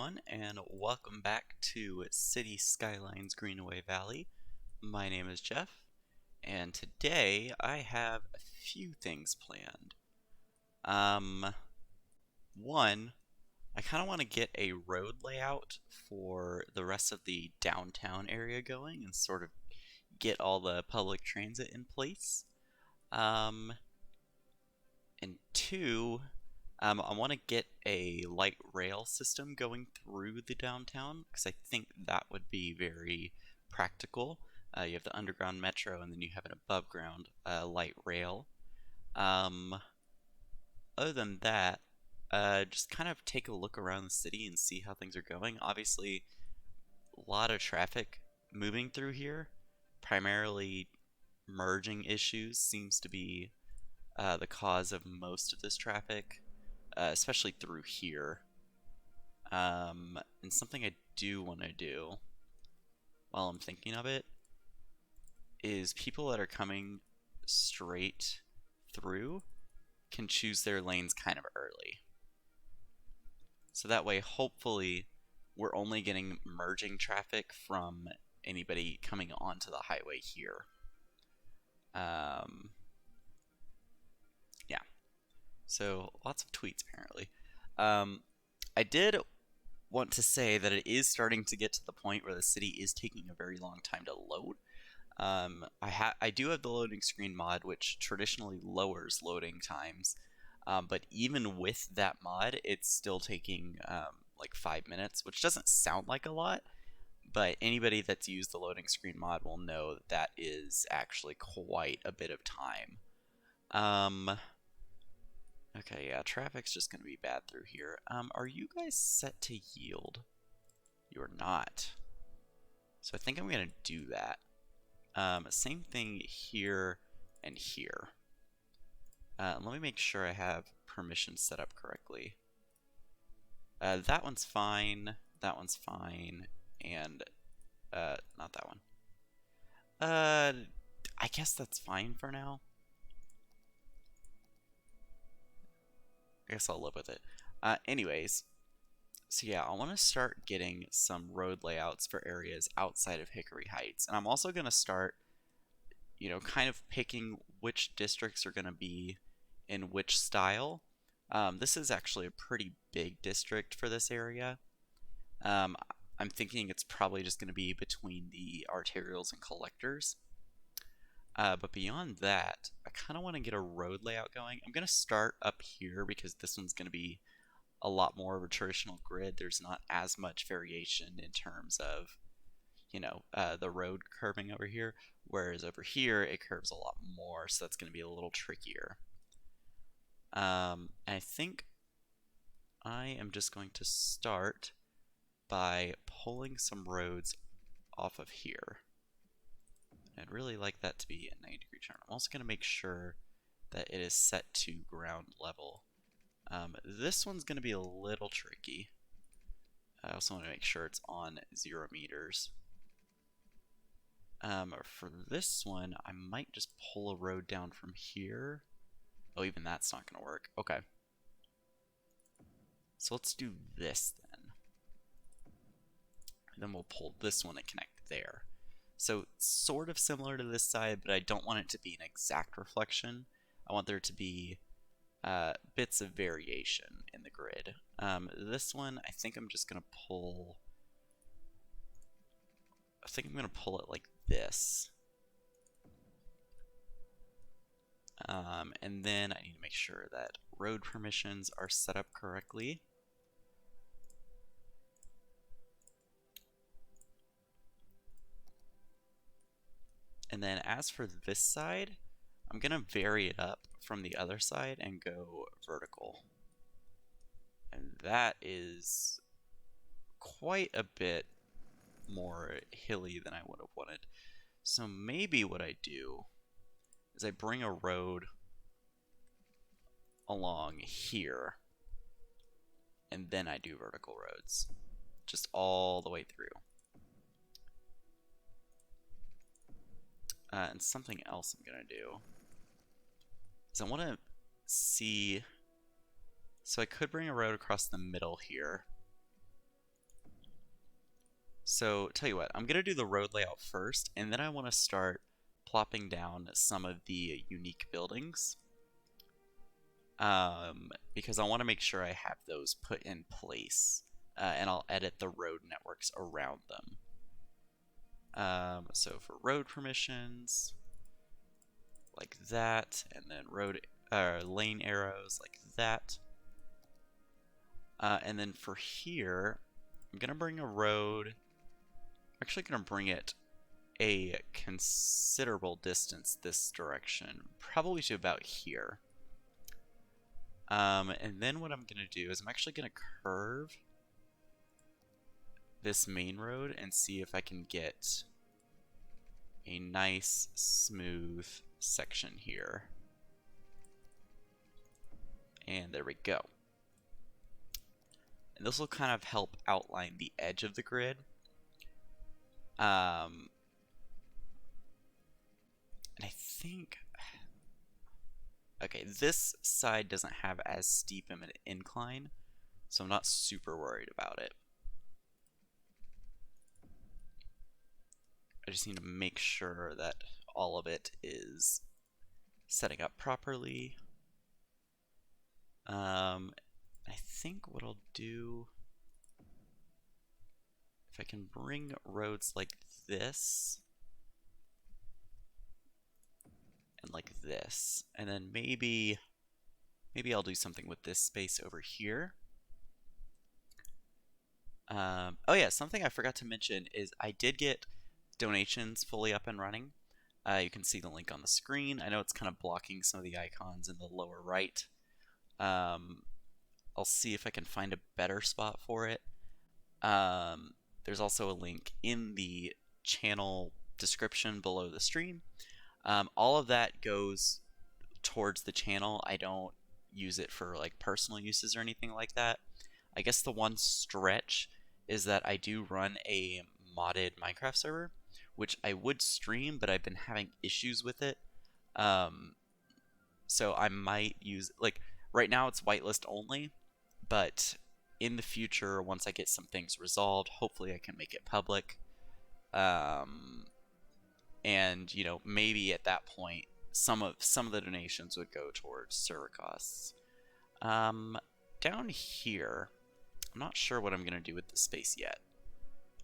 everyone, and welcome back to City Skylines Greenaway Valley. My name is Jeff, and today I have a few things planned. One, I kind of want to get a road layout for the rest of the downtown area going and sort of get all the public transit in place. And two, I want to get a light rail system going through the downtown because I think that would be very practical. You have the underground metro and then you have an above ground light rail. Other than that, just kind of take a look around the city and see how things are going. Obviously, a lot of traffic moving through here. Primarily merging issues seems to be the cause of most of this traffic. Especially through here. And something I do want to do while I'm thinking of it is people that are coming straight through can choose their lanes kind of early. So that way, hopefully, we're only getting merging traffic from anybody coming onto the highway here. Yeah. So, lots of tweets, apparently. I did want to say that it is starting to get to the point where the city is taking a very long time to load. I do have the loading screen mod, which traditionally lowers loading times. But even with that mod, it's still taking like 5 minutes, which doesn't sound like a lot. But anybody that's used the loading screen mod will know that that is actually quite a bit of time. Okay, yeah, traffic's just going to be bad through here. Are you guys set to yield? You are not. So I think I'm going to do that. Same thing here and here. Let me make sure I have permissions set up correctly. That one's fine, and not that one. I guess that's fine for now. I guess I'll live with it. Anyways, so yeah, I want to start getting some road layouts for areas outside of Hickory Heights. And I'm also going to start, kind of picking which districts are going to be in which style. This is actually a pretty big district for this area. I'm thinking it's probably just going to be between the arterials and collectors. But beyond that, I kind of want to get a road layout going. I'm going to start up here because this one's going to be a lot more of a traditional grid. There's not as much variation in terms of, the road curving over here. Whereas over here, it curves a lot more, so that's going to be a little trickier. And I think I am just going to start by pulling some roads off of here. I'd really like that to be a 90-degree turn. I'm also going to make sure that it is set to ground level. This one's going to be a little tricky. I also want to make sure it's on 0 meters. For this one, I might just pull a road down from here. Oh, even that's not going to work. Okay. So let's do this then. And then we'll pull this one and connect there. So sort of similar to this side, but I don't want it to be an exact reflection. I want there to be bits of variation in the grid. This one, I think I'm just going to pull... I think I'm going to pull it like this. And then I need to make sure that road permissions are set up correctly. And then as for this side, I'm going to vary it up from the other side and go vertical. And that is quite a bit more hilly than I would have wanted. So maybe what I do is I bring a road along here, and then I do vertical roads, just all the way through. And something else I'm going to do is I want to see... So I could bring a road across the middle here. So tell you what, I'm gonna do the road layout first, and then I want to start plopping down some of the unique buildings. Because I want to make sure I have those put in place, and I'll edit the road networks around them. So for road permissions, like that, and then lane arrows like that. And then for here, I'm gonna bring a road. I'm actually gonna bring it a considerable distance this direction, probably to about here. And then what I'm gonna do is I'm actually gonna curve this main road and see if I can get a nice smooth section here. And there we go. And this will kind of help outline the edge of the grid. And I think, okay, this side doesn't have as steep of an incline, so I'm not super worried about it. I just need to make sure that all of it is setting up properly. I think what I'll do, if I can bring roads like this and like this, and then maybe I'll do something with this space over here. Oh yeah, something I forgot to mention is I did get donations fully up and running. You can see the link on the screen. I know it's kind of blocking some of the icons in the lower right. I'll see if I can find a better spot for it. There's also a link in the channel description below the stream. All of that goes towards the channel. I don't use it for like personal uses or anything like that. I guess the one stretch is that I do run a modded Minecraft server, which I would stream, but I've been having issues with it. So I might use, like, right now it's whitelist only, but in the future, once I get some things resolved, hopefully I can make it public. And you know, maybe at that point, some of the donations would go towards server costs. Down here, I'm not sure what I'm gonna do with the space yet.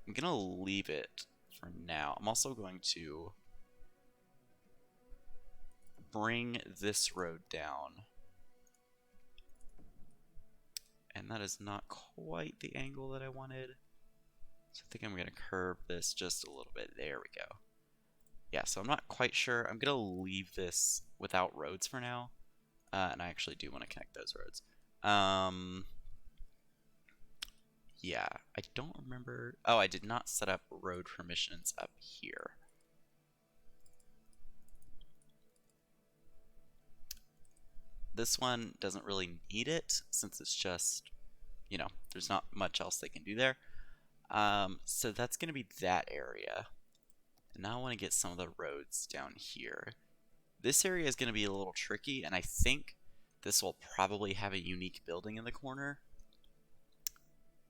I'm gonna leave it for now. I'm also going to bring this road down. And that is not quite the angle that I wanted. So I think I'm going to curve this just a little bit. There we go. Yeah, so I'm not quite sure. I'm going to leave this without roads for now. And I actually do want to connect those roads. Yeah, I don't remember. Oh, I did not set up road permissions up here. This one doesn't really need it since it's just, you know, there's not much else they can do there. So that's going to be that area. And now I want to get some of the roads down here. This area is going to be a little tricky, and I think this will probably have a unique building in the corner.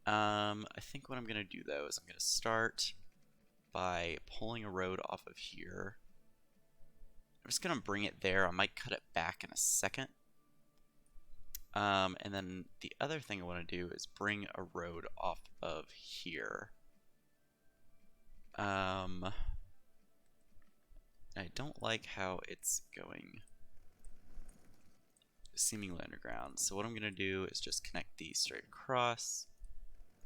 I think what I'm going to do, though, is I'm going to start by pulling a road off of here. I'm just going to bring it there. I might cut it back in a second. And then the other thing I want to do is bring a road off of here. I don't like how it's going seemingly underground. So what I'm going to do is just connect these straight across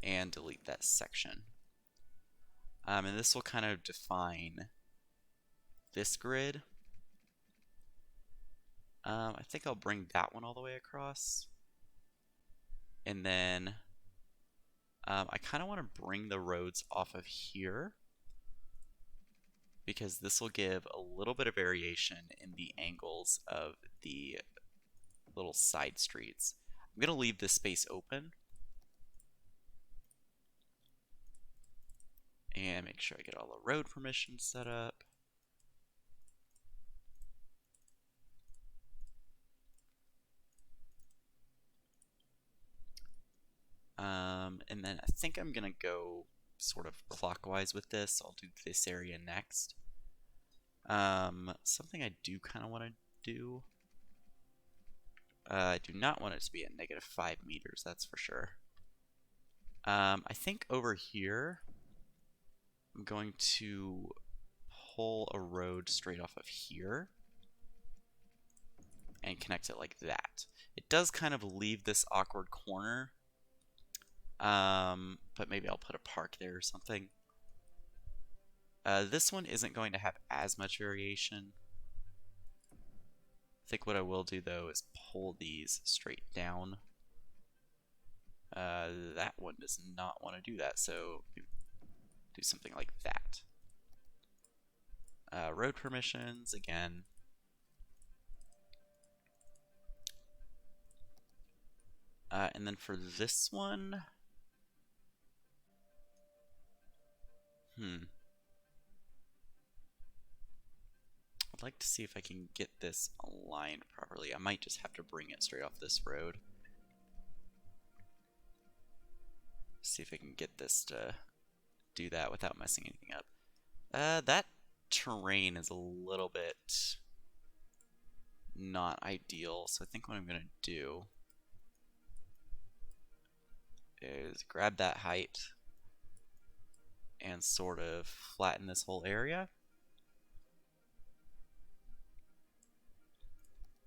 and delete that section. And this will kind of define this grid. I think I'll bring that one all the way across. And then I kind of want to bring the roads off of here, because this will give a little bit of variation in the angles of the little side streets. I'm going to leave this space open and make sure I get all the road permissions set up. And then I think I'm going to go sort of clockwise with this. I'll do this area next. Something I do kind of want to do. I do not want it to be at -5 meters, that's for sure. I think over here, I'm going to pull a road straight off of here and connect it like that. It does kind of leave this awkward corner, but maybe I'll put a park there or something. This one isn't going to have as much variation. I think what I will do though is pull these straight down. That one does not want to do that, so do something like that. Road permissions again. And then for this one, I'd like to see if I can get this aligned properly. I might just have to bring it straight off this road. See if I can get this to do that without messing anything up. That terrain is a little bit not ideal, so I think what I'm going to do is grab that height and sort of flatten this whole area.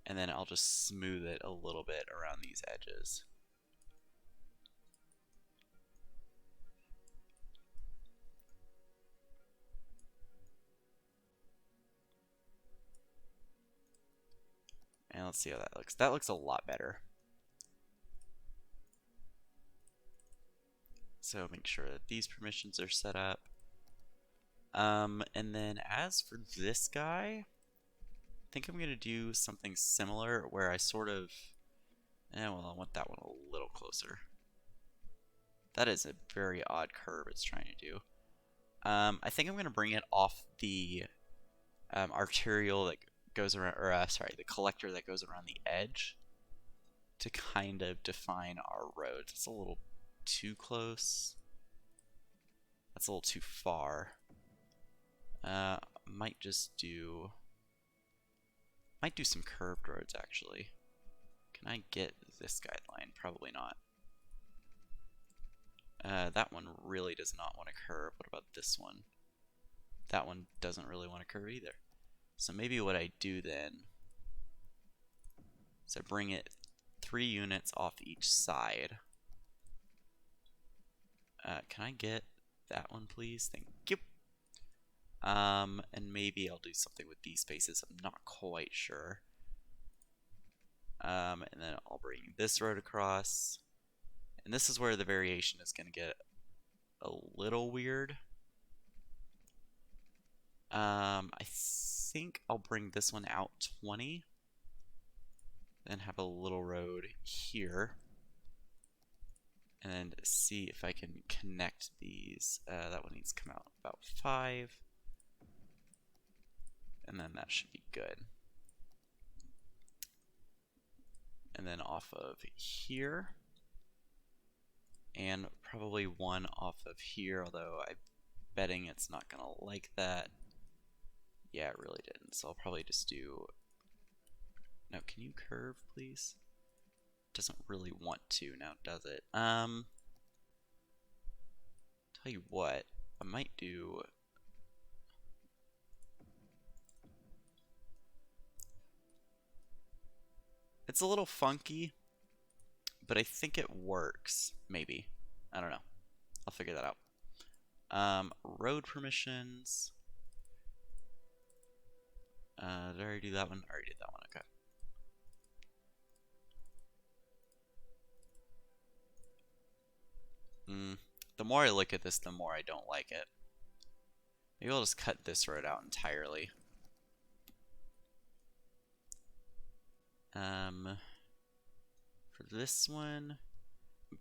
And then I'll just smooth it a little bit around these edges. And let's see how that looks. That looks a lot better. So make sure that these permissions are set up. And then as for this guy, I think I'm going to do something similar where I sort of, well, I want that one a little closer. That is a very odd curve it's trying to do. I think I'm going to bring it off the arterial that goes around, or sorry, the collector that goes around the edge to kind of define our roads. It's a little too close. That's a little too far. Might do some curved roads actually. Can I get this guideline? Probably not. That one really does not want to curve. What about this one? That one doesn't really want to curve either. So maybe what I do then is I bring it 3 units off each side. Can I get that one, please? Thank you. And maybe I'll do something with these spaces. I'm not quite sure. And then I'll bring this road across. And this is where the variation is going to get a little weird. I think I'll bring this one out 20. Then have a little road here. And then see if I can connect these. That one needs to come out about 5. And then that should be good. And then off of here. And probably one off of here, although I'm betting it's not going to like that. Yeah, it really didn't. So I'll probably just do... No, can you curve, please? Doesn't really want to now, does it? Tell you what, I might do... It's a little funky, but I think it works. Maybe. I don't know. I'll figure that out. Road permissions. Did I already do that one? I already did that one, okay. The more I look at this, the more I don't like it. Maybe I'll just cut this road out entirely. For this one, I'm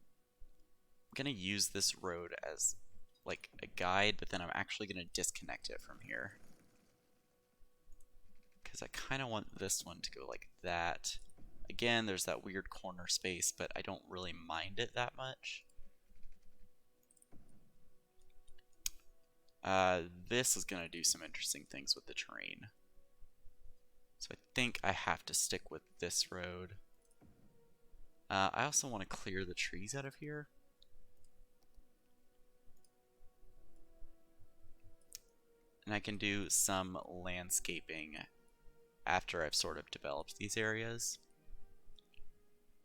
gonna use this road as like a guide, but then I'm actually gonna disconnect it from here. Because I kind of want this one to go like that. Again, there's that weird corner space, but I don't really mind it that much. This is going to do some interesting things with the terrain. So I think I have to stick with this road. I also want to clear the trees out of here. And I can do some landscaping after I've sort of developed these areas.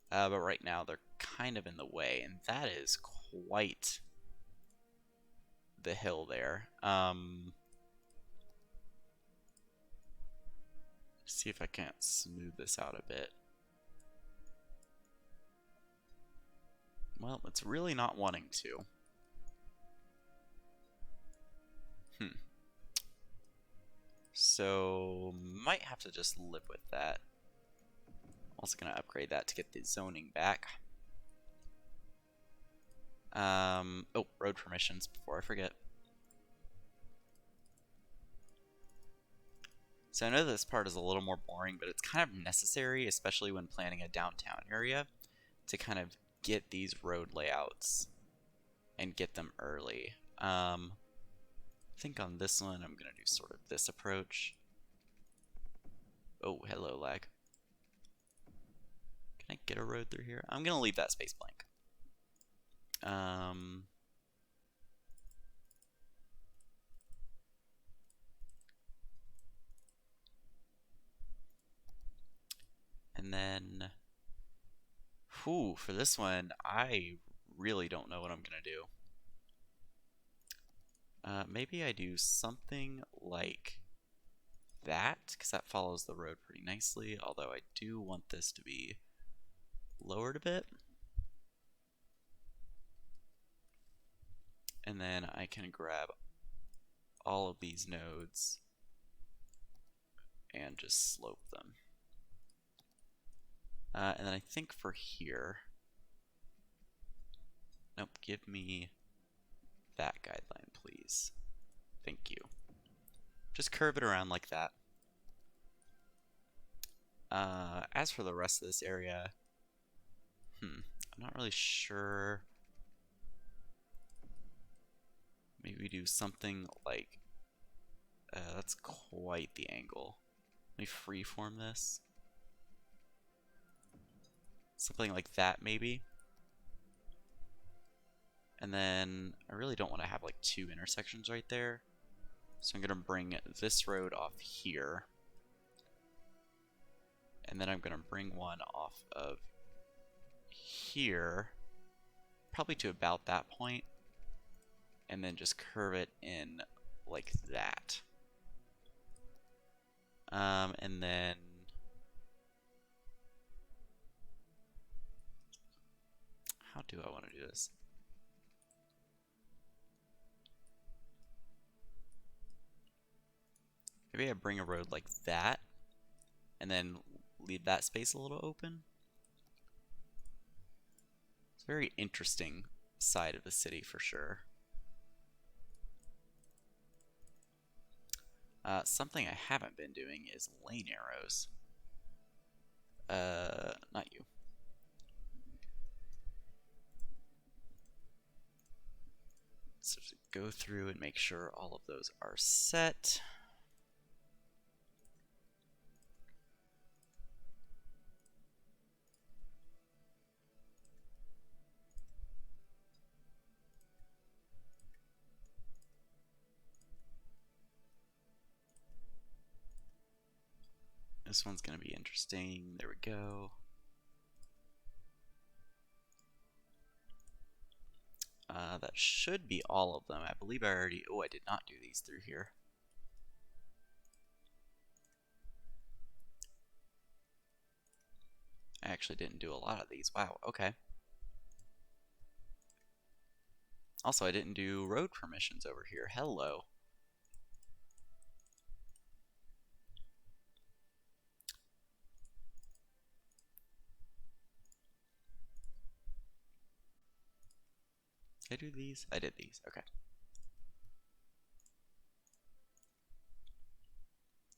But right now they're kind of in the way, and that is quite the hill there. See if I can't smooth this out a bit. Well, it's really not wanting to. So, might have to just live with that. Also going to upgrade that to get the zoning back. Oh, road permissions before I forget. So I know this part is a little more boring, but it's kind of necessary, especially when planning a downtown area, to kind of get these road layouts and get them early. I think on this one, I'm going to do sort of this approach. Oh, hello, lag. Can I get a road through here? I'm going to leave that space blank. And then, for this one, I really don't know what I'm going to do. Maybe I do something like that, because that follows the road pretty nicely, although I do want this to be lowered a bit. And then I can grab all of these nodes and just slope them. And then I think for here, nope, give me that guideline, please. Thank you. Just curve it around like that. As for the rest of this area, I'm not really sure. Maybe we do something like, that's quite the angle. Let me freeform this. Something like that, maybe. And then I really don't want to have like two intersections right there. So I'm going to bring this road off here. And then I'm going to bring one off of here, probably to about that point, and then just curve it in like that. And then how do I want to do this? Maybe I bring a road like that, and then leave that space a little open. It's a very interesting side of the city for sure. Something I haven't been doing is lane arrows. Not you. So just go through and make sure all of those are set. This one's going to be interesting. There we go. That should be all of them. I believe I already... Oh, I did not do these through here. I actually didn't do a lot of these. Wow, okay. Also, I didn't do road permissions over here. Hello. Did I do these? I did these. Okay.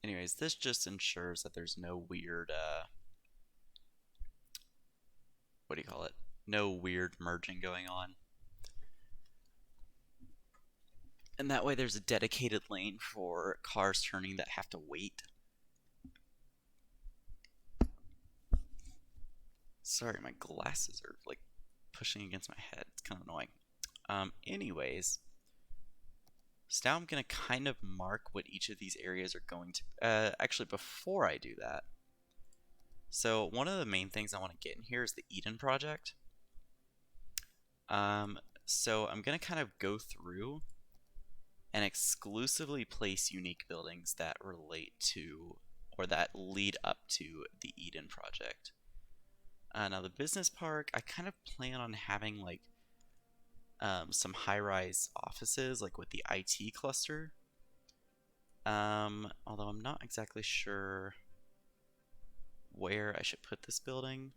Anyways, this just ensures that there's no weird, what do you call it? No weird merging going on. And that way there's a dedicated lane for cars turning that have to wait. Sorry, my glasses are like pushing against my head. It's kind of annoying. Anyways, so now I'm going to kind of mark what each of these areas are going to... actually, before I do that, so one of the main things I want to get in here is the Eden project. So I'm going to kind of go through and exclusively place unique buildings that relate to or that lead up to the Eden project. Now the business park, I kind of plan on having like some high-rise offices, like with the IT cluster. Although I'm not exactly sure where I should put this building,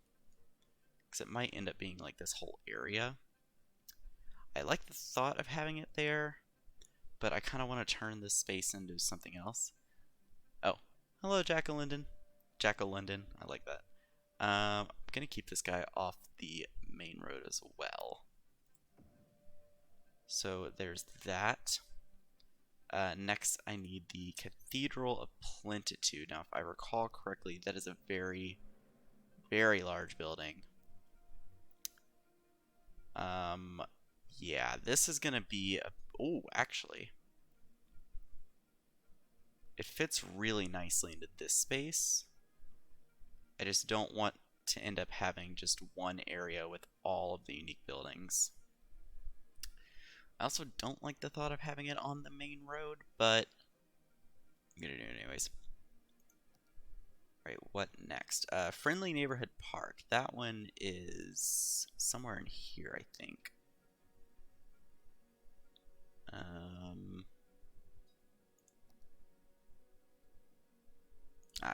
because it might end up being like this whole area. I like the thought of having it there, but I kind of want to turn this space into something else. Oh, hello, Jack-o'-lantern. Jack-o'-lantern, I like that. I'm going to keep this guy off the main road as well. So there's that. Next, I need the Cathedral of Plentitude. Now, if I recall correctly, that is a very, very large building. Yeah, this is going to be a... Oh, actually, it fits really nicely into this space. I just don't want to end up having just one area with all of the unique buildings. I also don't like the thought of having it on the main road, but I'm gonna do it anyways. Alright, what next? Friendly Neighborhood Park. That one is somewhere in here, I think.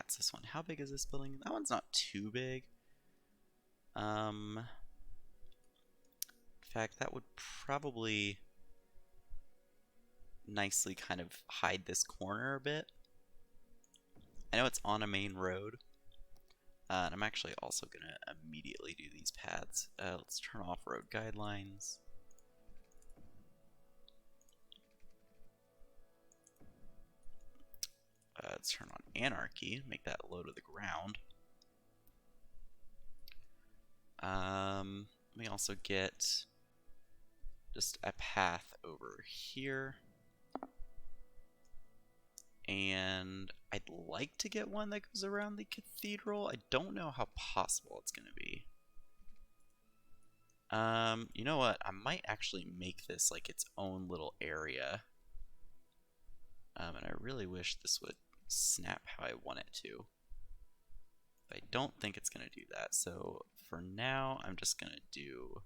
It's this one. How big is this building? That one's not too big. In fact, that would probably nicely kind of hide this corner a bit. I know it's on a main road. And I'm actually also going to immediately do these paths. Let's turn off road guidelines. Let's turn on anarchy, make that low to the ground. Let me also get just a path over here. And I'd like to get one that goes around the cathedral. I don't know how possible it's going to be. You know what? I might actually make this like its own little area. And I really wish this would snap how I want it to. But I don't think it's going to do that. So for now, I'm just going to do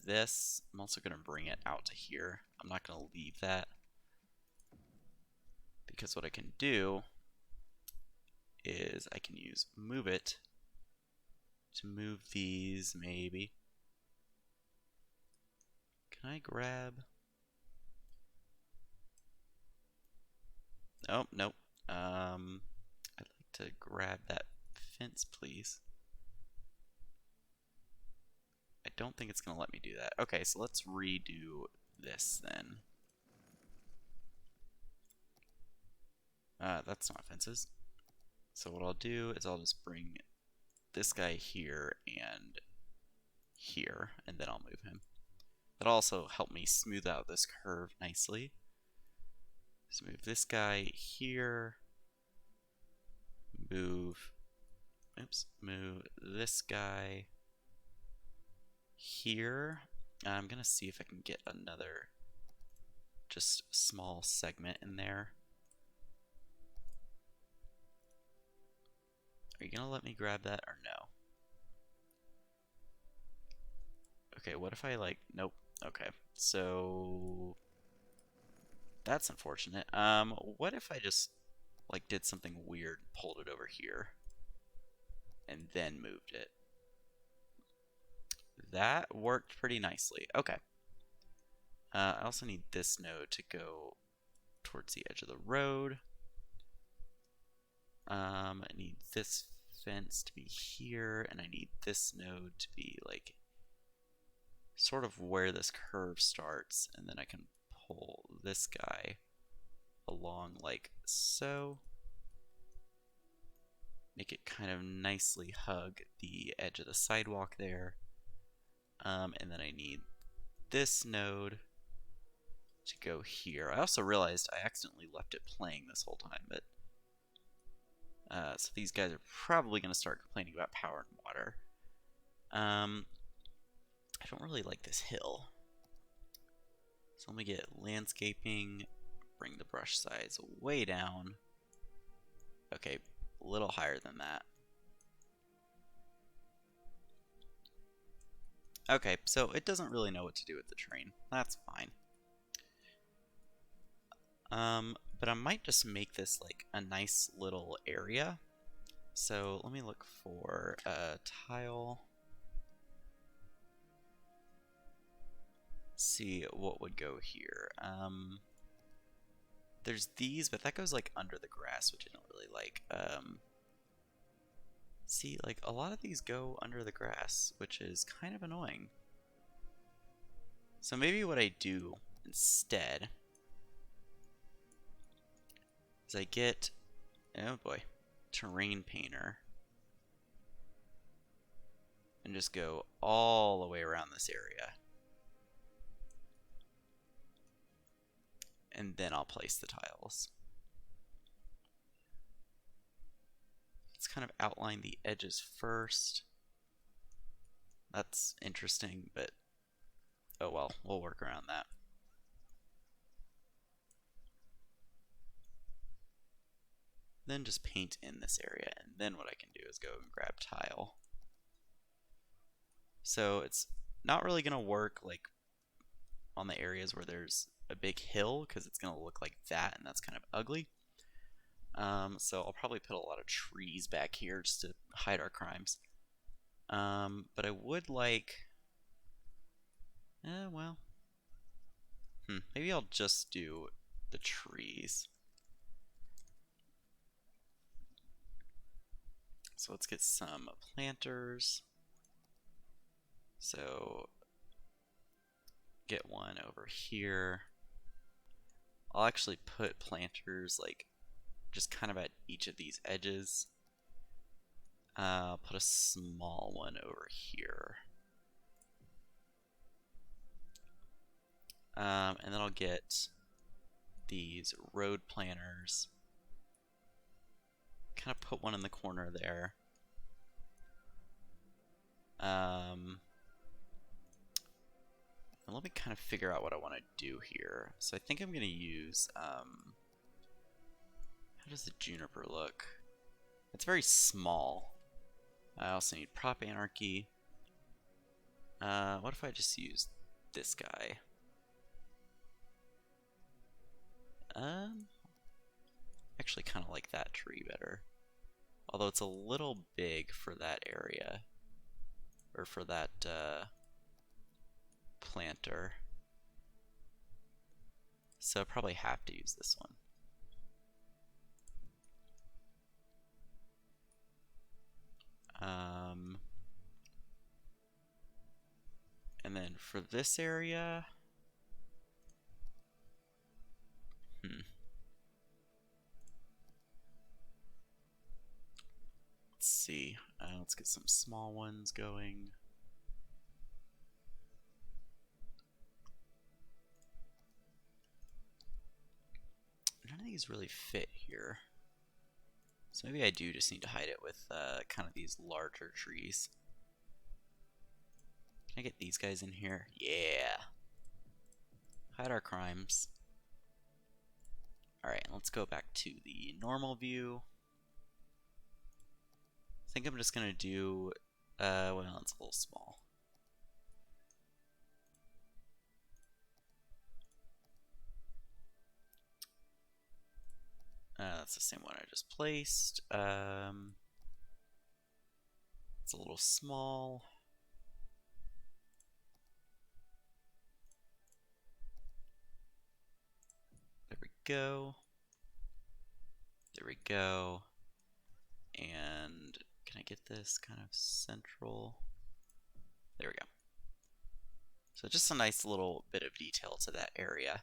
this. I'm also going to bring it out to here. I'm not going to leave that, because what I can do is I can use move it to move these, maybe. Can I grab? Oh, nope. I'd like to grab that fence, please. I don't think it's going to let me do that. Okay, so let's redo this then. That's not fences. So what I'll do is I'll just bring this guy here, and then I'll move him. That'll also help me smooth out this curve nicely. So move this guy here. Move this guy here. I'm gonna see if I can get another just small segment in there. Are you gonna let me grab that or no? Okay, what if I like, nope. Okay, so that's unfortunate. What if I just like did something weird, pulled it over here, and then moved it? That worked pretty nicely. Okay. I also need this node to go towards the edge of the road. I need this fence to be here, and I need this node to be like sort of where this curve starts, and then I can pull this guy along like so. Make it kind of nicely hug the edge of the sidewalk there. And then I need this node to go here. I also realized I accidentally left it playing this whole time, but so these guys are probably going to start complaining about power and water. I don't really like this hill. So let me get landscaping, bring the brush size way down. Okay, a little higher than that. Okay, so it doesn't really know what to do with the train. That's fine. But I might just make this like a nice little area. So let me look for a tile. See what would go here. There's these, but that goes like under the grass, which I don't really like. See, like a lot of these go under the grass, which is kind of annoying. So maybe what I do instead is I get, oh boy, terrain painter, and just go all the way around this area. And then I'll place the tiles. Let's kind of outline the edges first. That's interesting, but oh well, we'll work around that. Then just paint in this area, and then what I can do is go and grab tile. So it's not really going to work like on the areas where there's a big hill, because it's going to look like that, and that's kind of ugly. So I'll probably put a lot of trees back here just to hide our crimes. But I would like, well, maybe I'll just do the trees. So let's get some planters. So get one over here. I'll actually put planters like just kind of at each of these edges. I'll put a small one over here. And then I'll get these road planters. Kind of put one in the corner there. And let me kind of figure out what I want to do here. So I think I'm going to use, how does the juniper look? It's very small. I also need prop anarchy. What if I just use this guy? Actually kind of like that tree better. Although it's a little big for that area. Or for that, planter. So I probably have to use this one. And then for this area, let's see. Let's get some small ones going. None of these really fit here. So maybe I do just need to hide it with kind of these larger trees. Can I get these guys in here? Yeah. Hide our crimes. Alright, let's go back to the normal view. I think I'm just going to do, well, it's a little small. That's the same one I just placed. It's a little small. There we go. There we go. And can I get this kind of central? There we go. So just a nice little bit of detail to that area.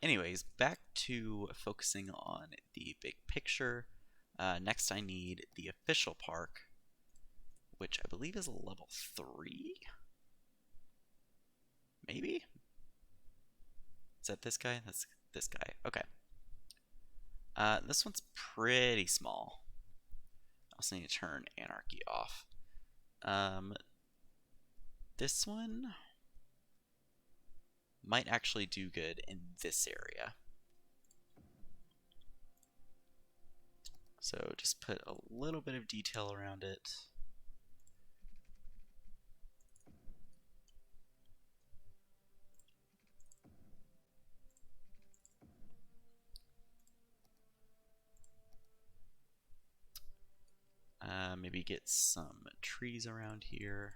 Anyways, back to focusing on the big picture. Next I need the official park, which I believe is a level 3? Maybe? Is that this guy? That's this guy. Okay. This one's pretty small. I also need to turn Anarchy off. This one might actually do good in this area. So just put a little bit of detail around it. Maybe get some trees around here.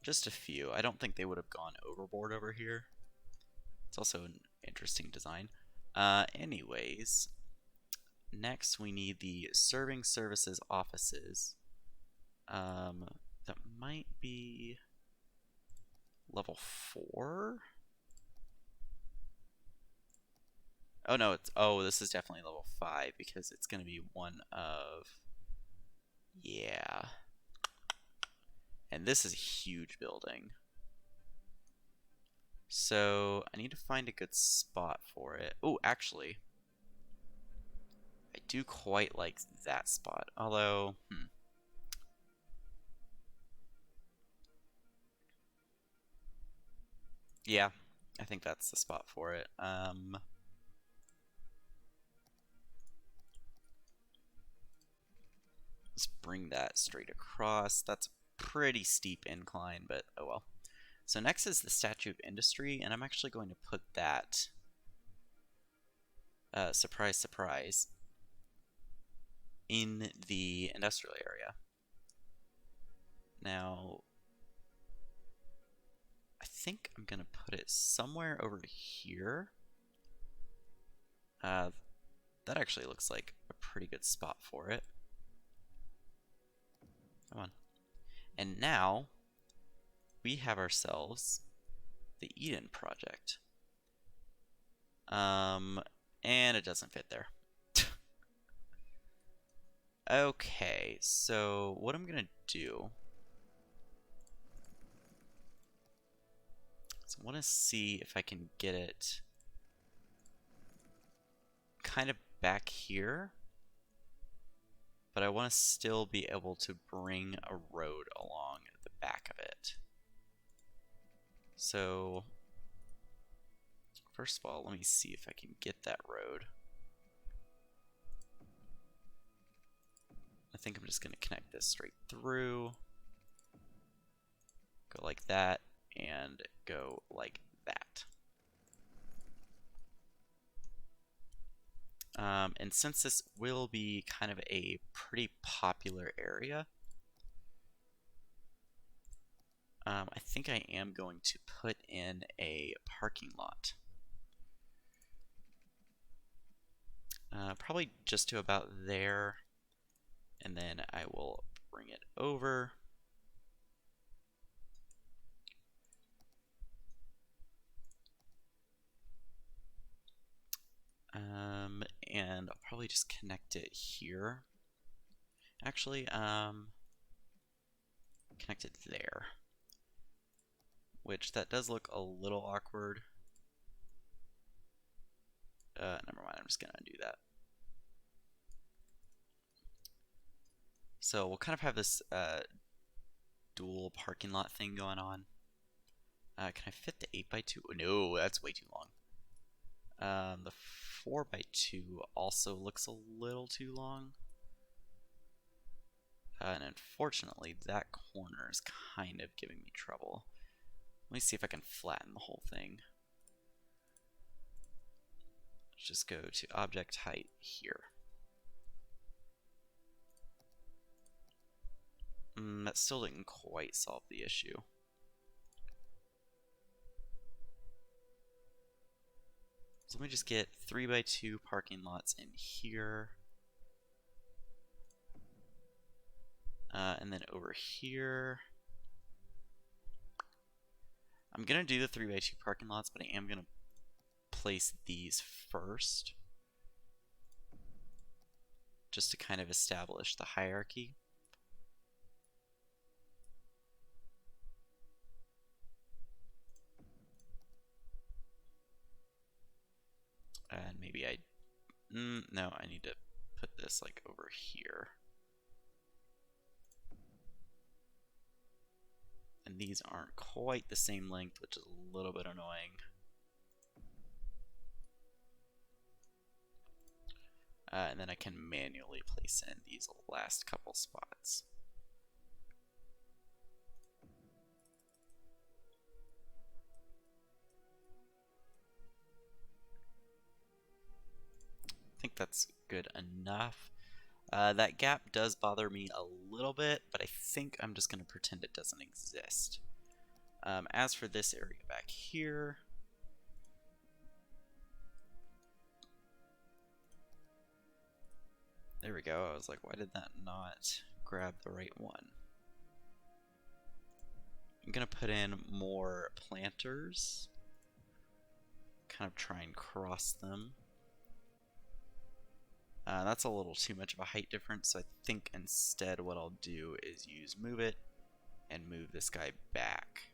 Just a few. I don't think they would have gone overboard over here. It's also an interesting design. Anyways, next we need the serving services offices. That might be level 4? Oh no, this is definitely level 5 because it's going to be one of, yeah. And this is a huge building. So I need to find a good spot for it. Oh, actually, I do quite like that spot. Although, yeah, I think that's the spot for it. Let's bring that straight across. That's a pretty steep incline, but oh well. So next is the Statue of Industry, and I'm actually going to put that, surprise, surprise, in the industrial area. Now, I think I'm going to put it somewhere over here. That actually looks like a pretty good spot for it. Come on. And now, we have ourselves the Eden project. And it doesn't fit there. Okay, so what I'm gonna do is I want to see if I can get it kind of back here, but I want to still be able to bring a road along the back of it. So first of all, let me see if I can get that road. I think I'm just going to connect this straight through, go like that, and go like that. And since this will be kind of a pretty popular area, I think I am going to put in a parking lot. Probably just to about there, and then I will bring it over. And I'll probably just connect it here. Actually, connect it there. Which that does look a little awkward. Never mind, I'm just gonna undo that. So we'll kind of have this dual parking lot thing going on. Can I fit the 8x2? Oh, no, that's way too long. The 4x2 also looks a little too long. And unfortunately, that corner is kind of giving me trouble. Let me see if I can flatten the whole thing. Let's just go to object height here. That still didn't quite solve the issue. So let me just get 3x2 parking lots in here. And then over here. I'm gonna do the 3x2 parking lots, but I am gonna place these first, just to kind of establish the hierarchy. And maybe no, I need to put this like over here. And these aren't quite the same length, which is a little bit annoying. And then I can manually place in these last couple spots. I think that's good enough. That gap does bother me a little bit, but I think I'm just going to pretend it doesn't exist. As for this area back here, there we go. I was like, why did that not grab the right one? I'm going to put in more planters, kind of try and cross them. That's a little too much of a height difference, so I think instead what I'll do is use move it and move this guy back.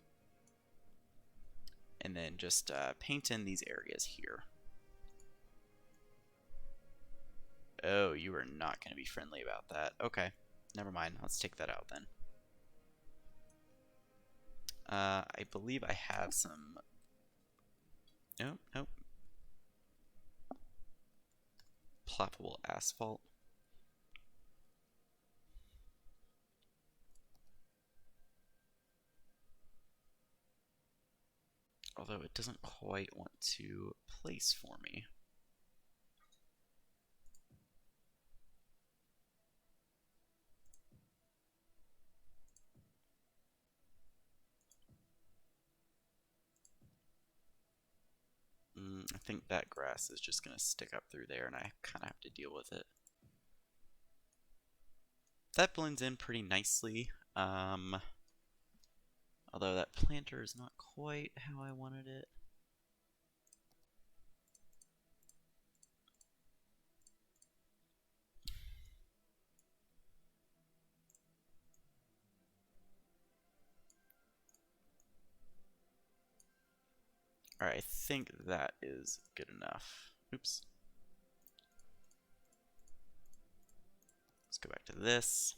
And then just paint in these areas here. Oh, you are not going to be friendly about that. Okay, never mind. Let's take that out then. I believe I have some... Nope, nope. Ploppable asphalt. Although it doesn't quite want to place for me. I think that grass is just going to stick up through there, and I kind of have to deal with it. That blends in pretty nicely, although that planter is not quite how I wanted it. Alright, I think that is good enough. Oops. Let's go back to this.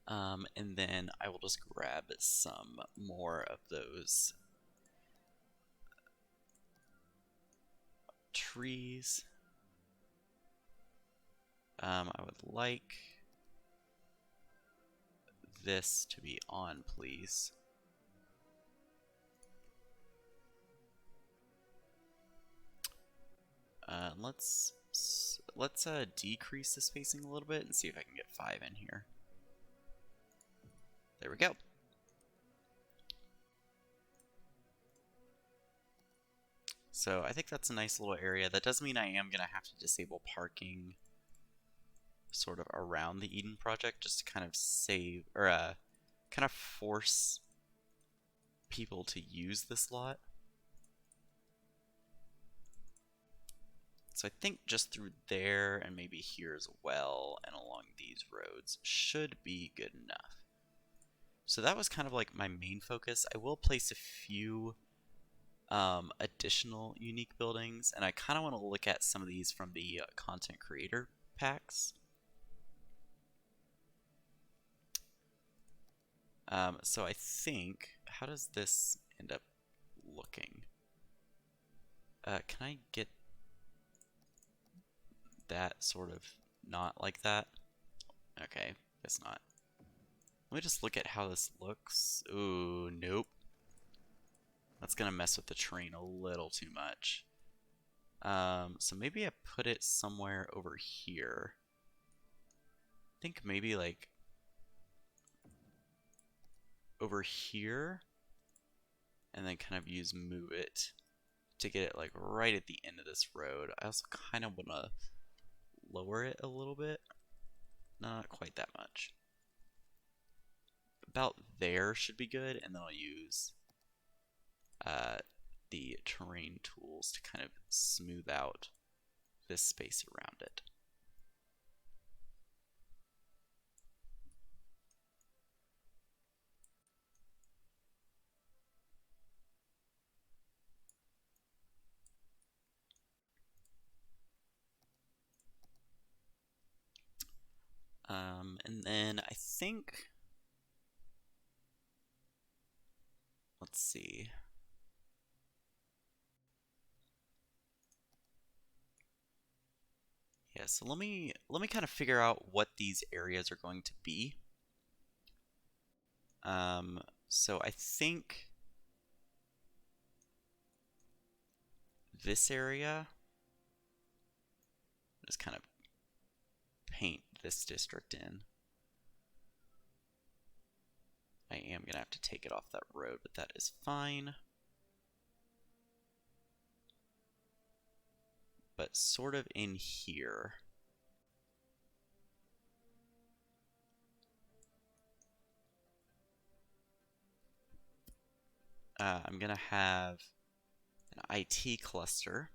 And then I will just grab some more of those trees. I would like this to be on, please. Let's decrease the spacing a little bit and see if I can get 5 in here. There we go. So I think that's a nice little area. That does mean I am going to have to disable parking sort of around the Eden project just to kind of save, or kind of force people to use this lot. So I think just through there and maybe here as well and along these roads should be good enough. So that was kind of like my main focus. I will place a few additional unique buildings, and I kind of want to look at some of these from the content creator packs. So I think, how does this end up looking? Can I get that sort of not like that? Okay, guess not. Let me just look at how this looks. Ooh, nope. That's gonna mess with the terrain a little too much. So maybe I put it somewhere over here. I think maybe like over here, and then kind of use move it to get it like right at the end of this road. I also kind of want to lower it a little bit. Not quite that much. About there should be good, and then I'll use uh, the terrain tools to kind of smooth out this space around it. And then I think, let's see. Yeah, so let me kind of figure out what these areas are going to be. So I think this area, just kind of paint this district in. I am going to have to take it off that road, but that is fine. But sort of in here. I'm going to have an IT cluster.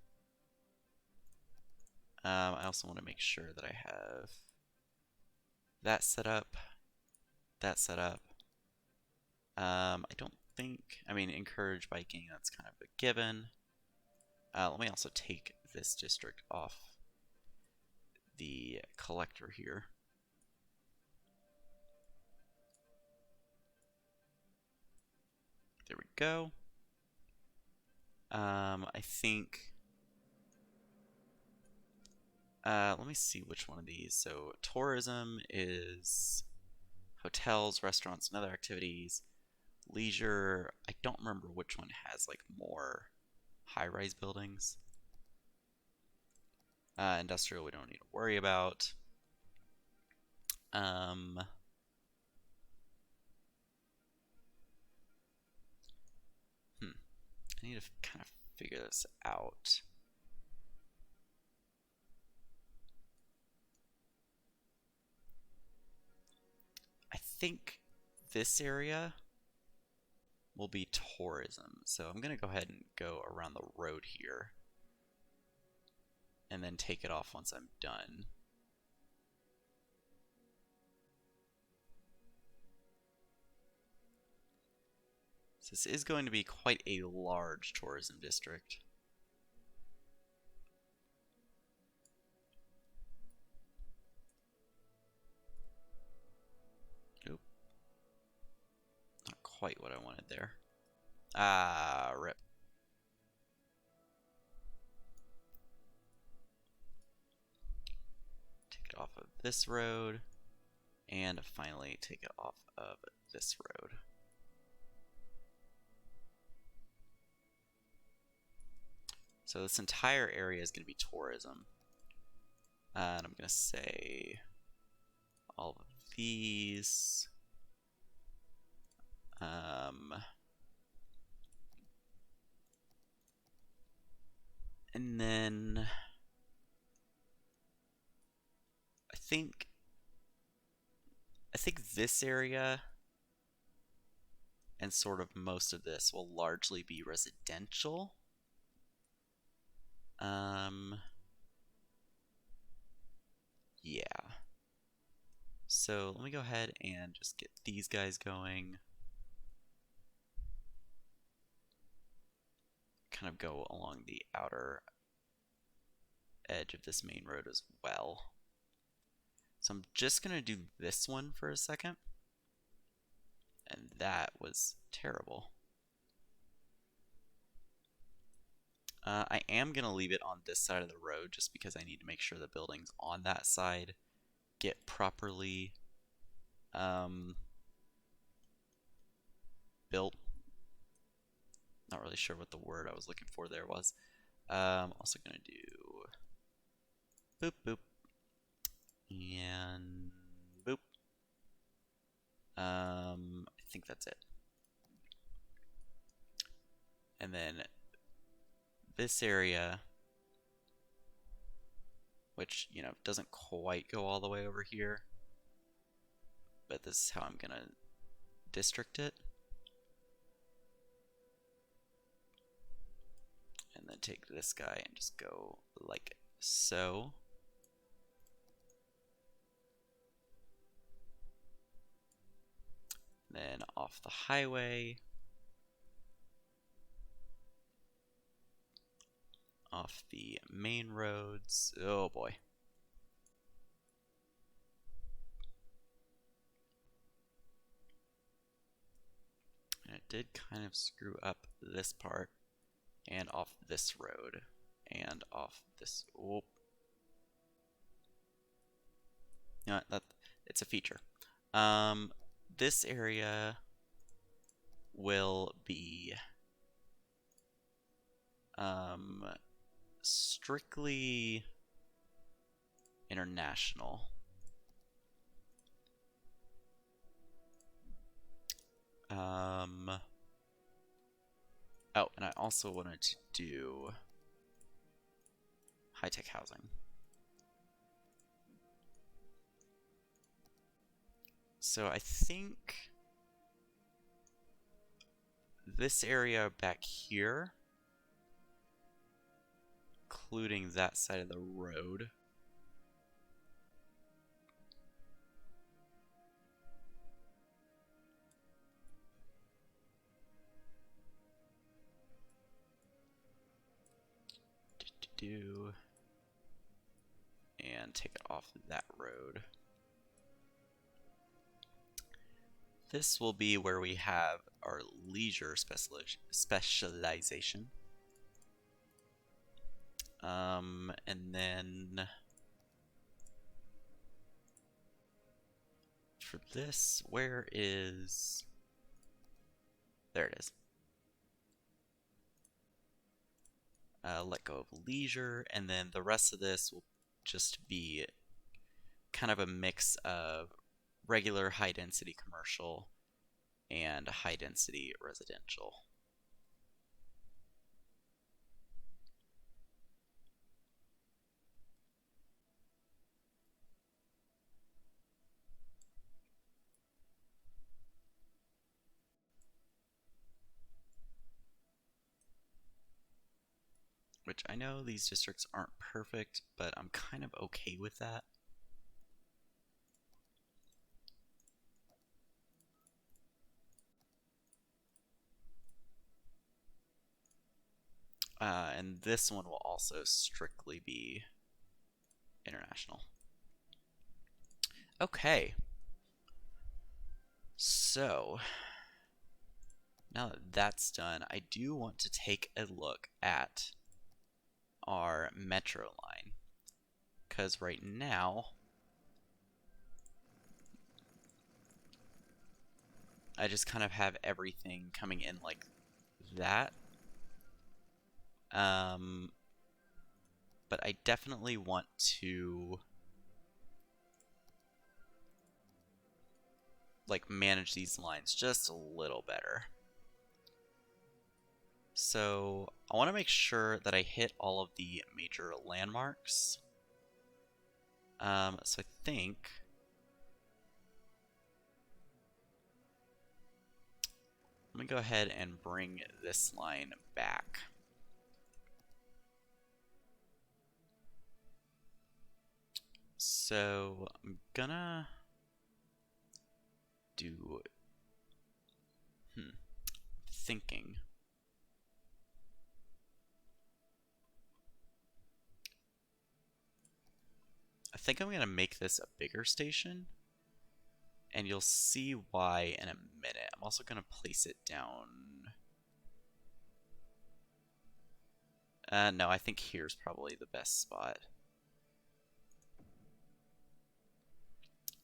I also want to make sure that I have that set up, that set up. I don't think, I mean, encourage biking, that's kind of a given. Let me also take this district off the collector here. There we go. I think, let me see which one of these. So tourism is hotels, restaurants, and other activities. Leisure, I don't remember which one has like more high-rise buildings. Industrial, we don't need to worry about. I need to kind of figure this out. I think this area will be tourism. So I'm going to go ahead and go around the road here and then take it off once I'm done. So this is going to be quite a large tourism district. Nope. Not quite what I wanted there. Ah, rip. Take it off of this road, and finally take it off of this road. So this entire area is going to be tourism. And I'm going to say all of these. And then I think this area and sort of most of this will largely be residential. Yeah. So let me go ahead and just get these guys going. Kind of go along the outer edge of this main road as well. So I'm just going to do this one for a second. And that was terrible. I am going to leave it on this side of the road just because I need to make sure the buildings on that side get properly built. Not really sure what the word I was looking for there was. Also going to do boop, boop, and boop. I think that's it. And then this area, which, you know, doesn't quite go all the way over here, but this is how I'm gonna district it. then take this guy and just go like so. Then off the highway, off the main roads. Oh boy. And it did kind of screw up this part, and off this road, and off this. Oh. You know what, it's a feature. This area will be strictly international. Oh, and I also wanted to do high-tech housing. So I think this area back here, including that side of the road, and take it off that road. This will be where we have our leisure specialization. And then for this, where is... There it is. Let go of leisure, and then the rest of this will just be kind of a mix of regular high-density commercial and high-density residential. Which I know these districts aren't perfect, but I'm kind of okay with that. And this one will also strictly be international. Okay. So, now that that's done, I do want to take a look at our metro line. Because right now, I just kind of have everything coming in like that. But I definitely want to like manage these lines just a little better. So I want to make sure that I hit all of the major landmarks. So I think let me go ahead and bring this line back. So I'm gonna do thinking. I think I'm gonna make this a bigger station, and you'll see why in a minute. I'm also gonna place it down. No, I think here's probably the best spot.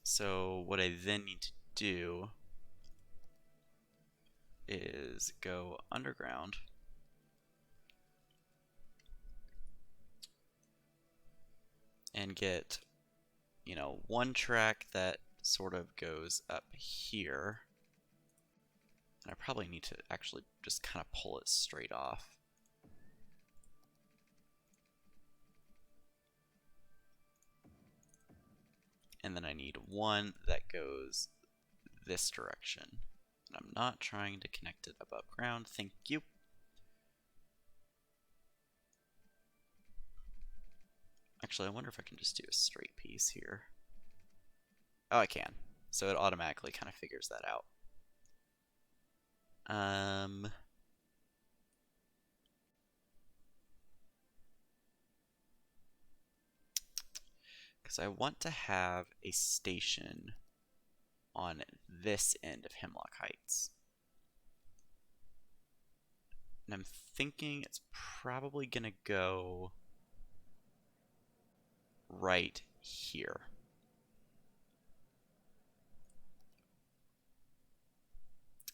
So what I then need to do is go underground and get, you know, one track that sort of goes up here. And I probably need to actually just kind of pull it straight off. And then I need one that goes this direction. And I'm not trying to connect it above ground. Thank you. Actually, I wonder if I can just do a straight piece here. Oh, I can. So it automatically kind of figures that out. Because I want to have a station on this end of Hemlock Heights. And I'm thinking it's probably going to go right here.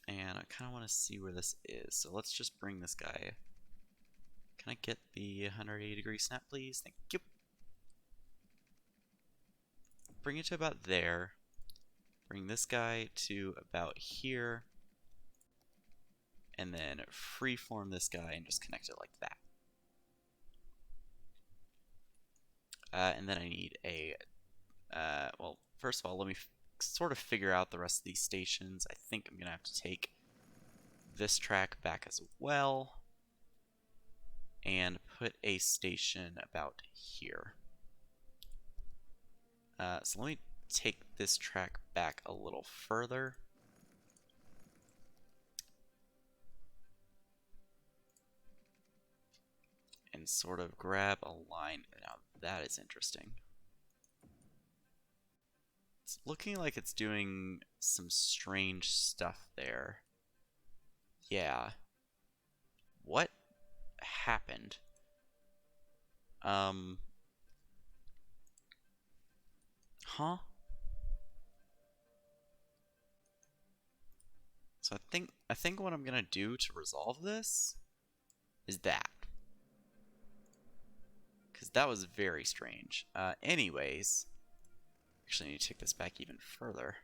And I kind of want to see where this is. So let's just bring this guy. Can I get the 180-degree snap, please? Thank you. Bring it to about there. Bring this guy to about here. And then freeform this guy and just connect it like that. And then I need a, well, first of all, let me sort of figure out the rest of these stations. I think I'm going to have to take this track back as well and put a station about here. So let me take this track back a little further. And sort of grab a line. Now that is interesting. It's looking like it's doing some strange stuff there. Yeah. What happened? Huh? So I think what I'm gonna do to resolve this is that. Because that was very strange. Anyways, actually I need to take this back even further.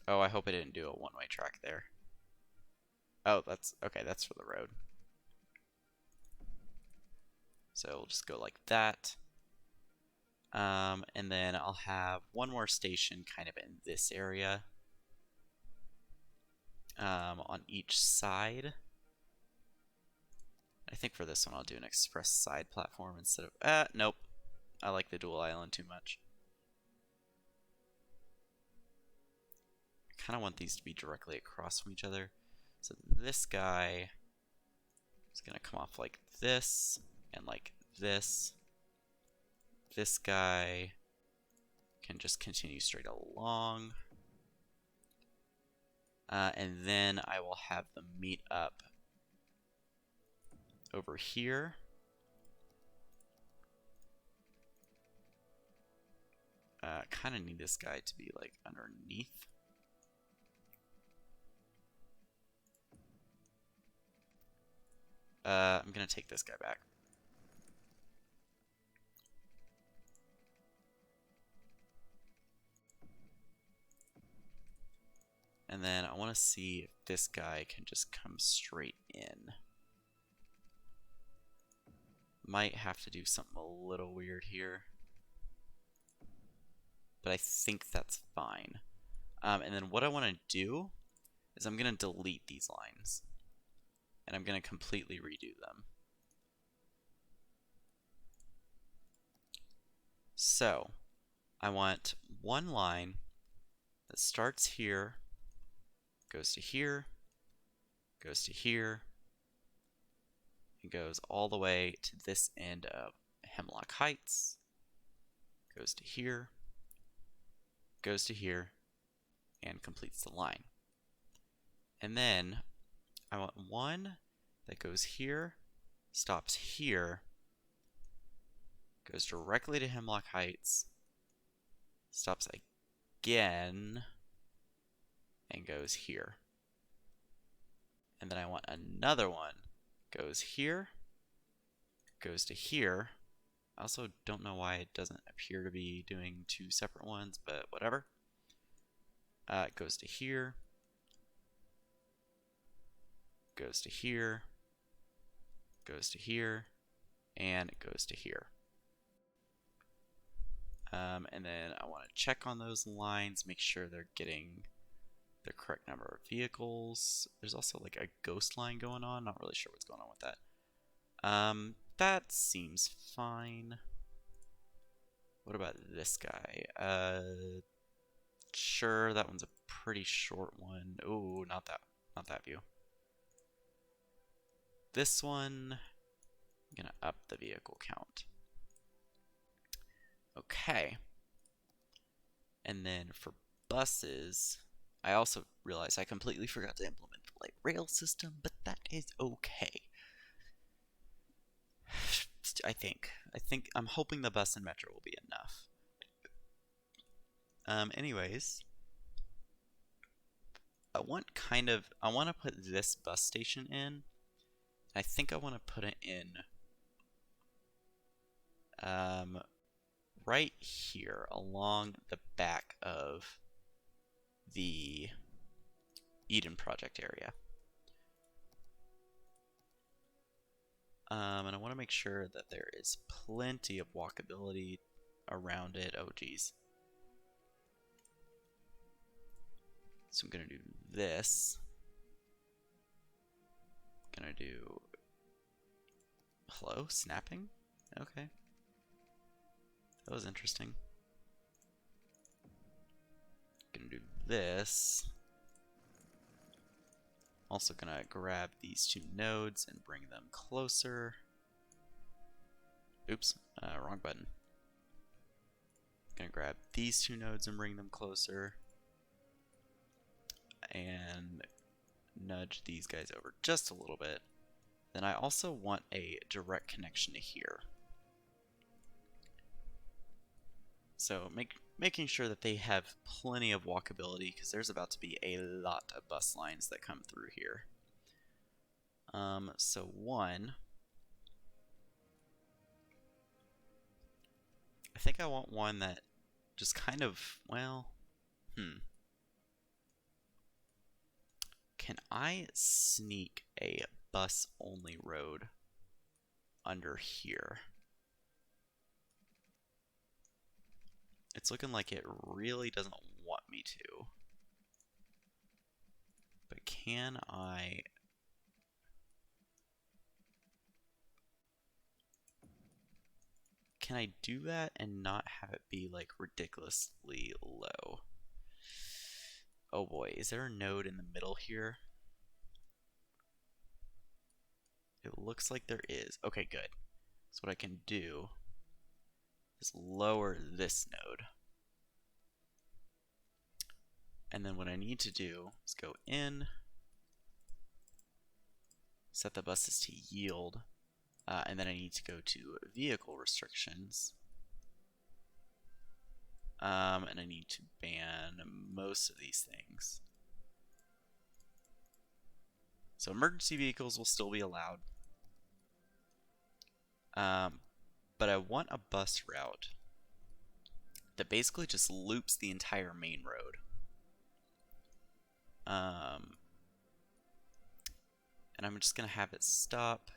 Oh, I hope I didn't do a one-way track there. Oh, that's okay, that's for the road. So we'll just go like that. And then I'll have one more station kind of in this area. On each side. I think for this one I'll do an express side platform instead of... nope. I like the dual island too much. I kind of want these to be directly across from each other. So this guy is going to come off like this and like this. This guy can just continue straight along. And then I will have them meet up over here. Kind of need this guy to be like underneath. I'm gonna take this guy back. And then I want to see if this guy can just come straight in. Might have to do something a little weird here. But I think that's fine. And then what I want to do is I'm going to delete these lines. And I'm going to completely redo them. So, I want one line that starts here, goes to here, goes to here, and goes all the way to this end of Hemlock Heights, goes to here, goes to here, and completes the line. And then I want one that goes here, stops here, goes directly to Hemlock Heights, stops again, and goes here. And then I want another one, goes here, goes to here. I also don't know why it doesn't appear to be doing two separate ones, but whatever. It goes to here, goes to here, goes to here, and it goes to here. And then I want to check on those lines, make sure they're getting the correct number of vehicles. There's also like a ghost line going on. Not really sure what's going on with that. That seems fine. What about this guy? Sure, that one's a pretty short one. Oh, not that view. This one, I'm gonna up the vehicle count. Okay. And then for buses, I also realized I completely forgot to implement the light rail system, but that is okay. I think I'm hoping the bus and metro will be enough. Anyways, I want to put this bus station in. I think I want to put it in right here along the back of the Eden Project area. And I want to make sure that there is plenty of walkability around it. Oh, geez. So I'm going to do this. I'm going to do... Hello? Snapping? Okay. That was interesting. Gonna do this. Also gonna grab these two nodes and bring them closer. Oops, wrong button. Gonna grab these two nodes and bring them closer. And nudge these guys over just a little bit. Then I also want a direct connection to here. So making sure that they have plenty of walkability, because there's about to be a lot of bus lines that come through here. So one, I think I want one that just kind of, well, Can I sneak a bus-only road under here? It's looking like it really doesn't want me to. But can I... Can I do that and not have it be like ridiculously low? Oh boy, is there a node in the middle here? It looks like there is. Okay, good. So what I can do is lower this node. And then what I need to do is go in, set the buses to yield, and then I need to go to vehicle restrictions. And I need to ban most of these things. So emergency vehicles will still be allowed. But I want a bus route that basically just loops the entire main road. And I'm just going to have it stop,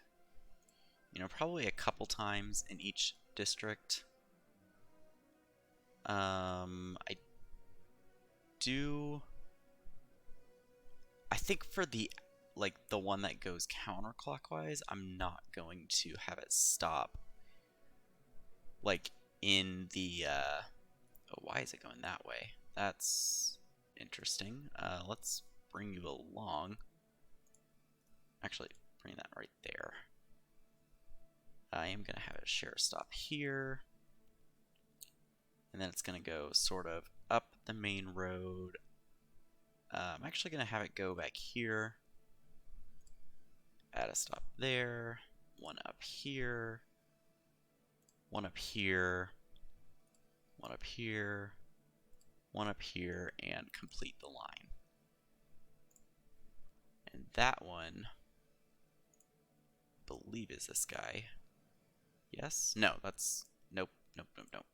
probably a couple times in each district. I think for the one that goes counterclockwise, I'm not going to have it stop in the oh, why is it going that way? That's interesting. Let's bring you along. Actually, bring that right there. I am going to have it share stop here. And then it's going to go sort of up the main road. I'm actually going to have it go back here. Add a stop there. One up here. One up here. One up here. One up here. And complete the line. And that one, I believe, is this guy. Yes? No, that's... Nope. Nope, nope, nope.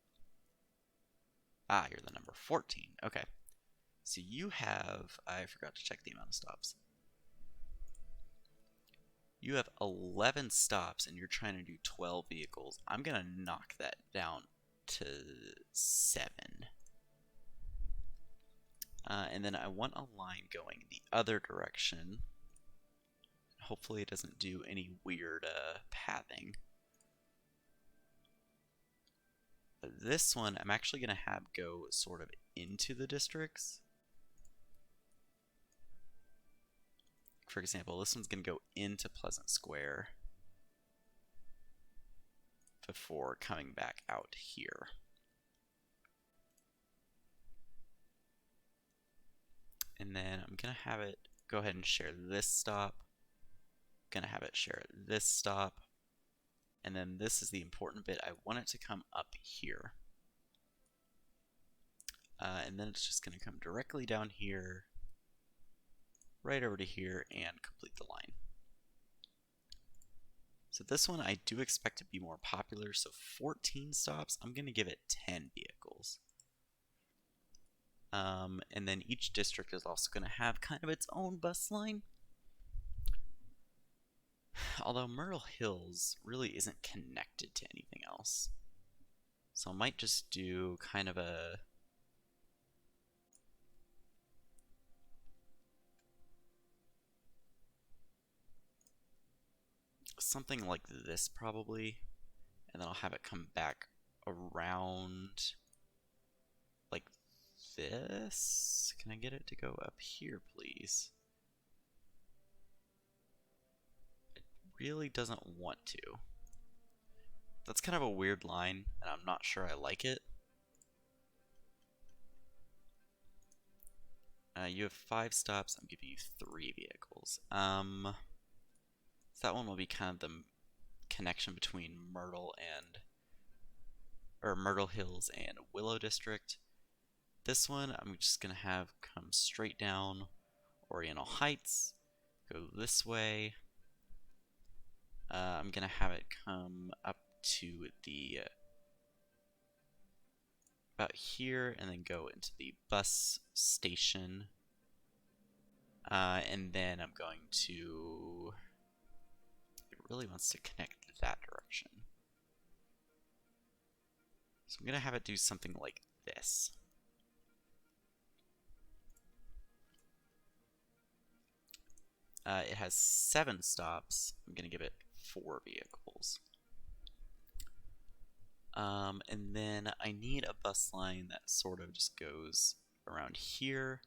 Ah, you're the number 14. Okay. So you have... I forgot to check the amount of stops. You have 11 stops and you're trying to do 12 vehicles. I'm going to knock that down to 7. And then I want a line going the other direction. Hopefully it doesn't do any weird pathing. This one I'm actually going to have go sort of into the districts. For example, this one's going to go into Pleasant Square before coming back out here. And then I'm going to have it go ahead and share this stop. I'm going to have it share this stop. And then this is the important bit. I want it to come up here. And then it's just going to come directly down here, right over to here, and complete the line. So this one I do expect to be more popular. So 14 stops, I'm going to give it 10 vehicles. And then each district is also going to have kind of its own bus line. Although Myrtle Hills really isn't connected to anything else. So I might just do kind of a something like this probably, and then I'll have it come back around like this. Can I get it to go up here, please? It really doesn't want to. That's kind of a weird line, and I'm not sure I like it. You have 5 stops. I'm giving you 3 vehicles. So that one will be kind of the connection between Myrtle Hills and Willow District. This one I'm just gonna have come straight down Oriental Heights, go this way. I'm gonna have it come up to the about here and then go into the bus station. And then I'm going to, it really wants to connect that direction. So I'm going to have it do something like this. It has 7 stops. I'm going to give it 4 vehicles. And then I need a bus line that sort of just goes around here.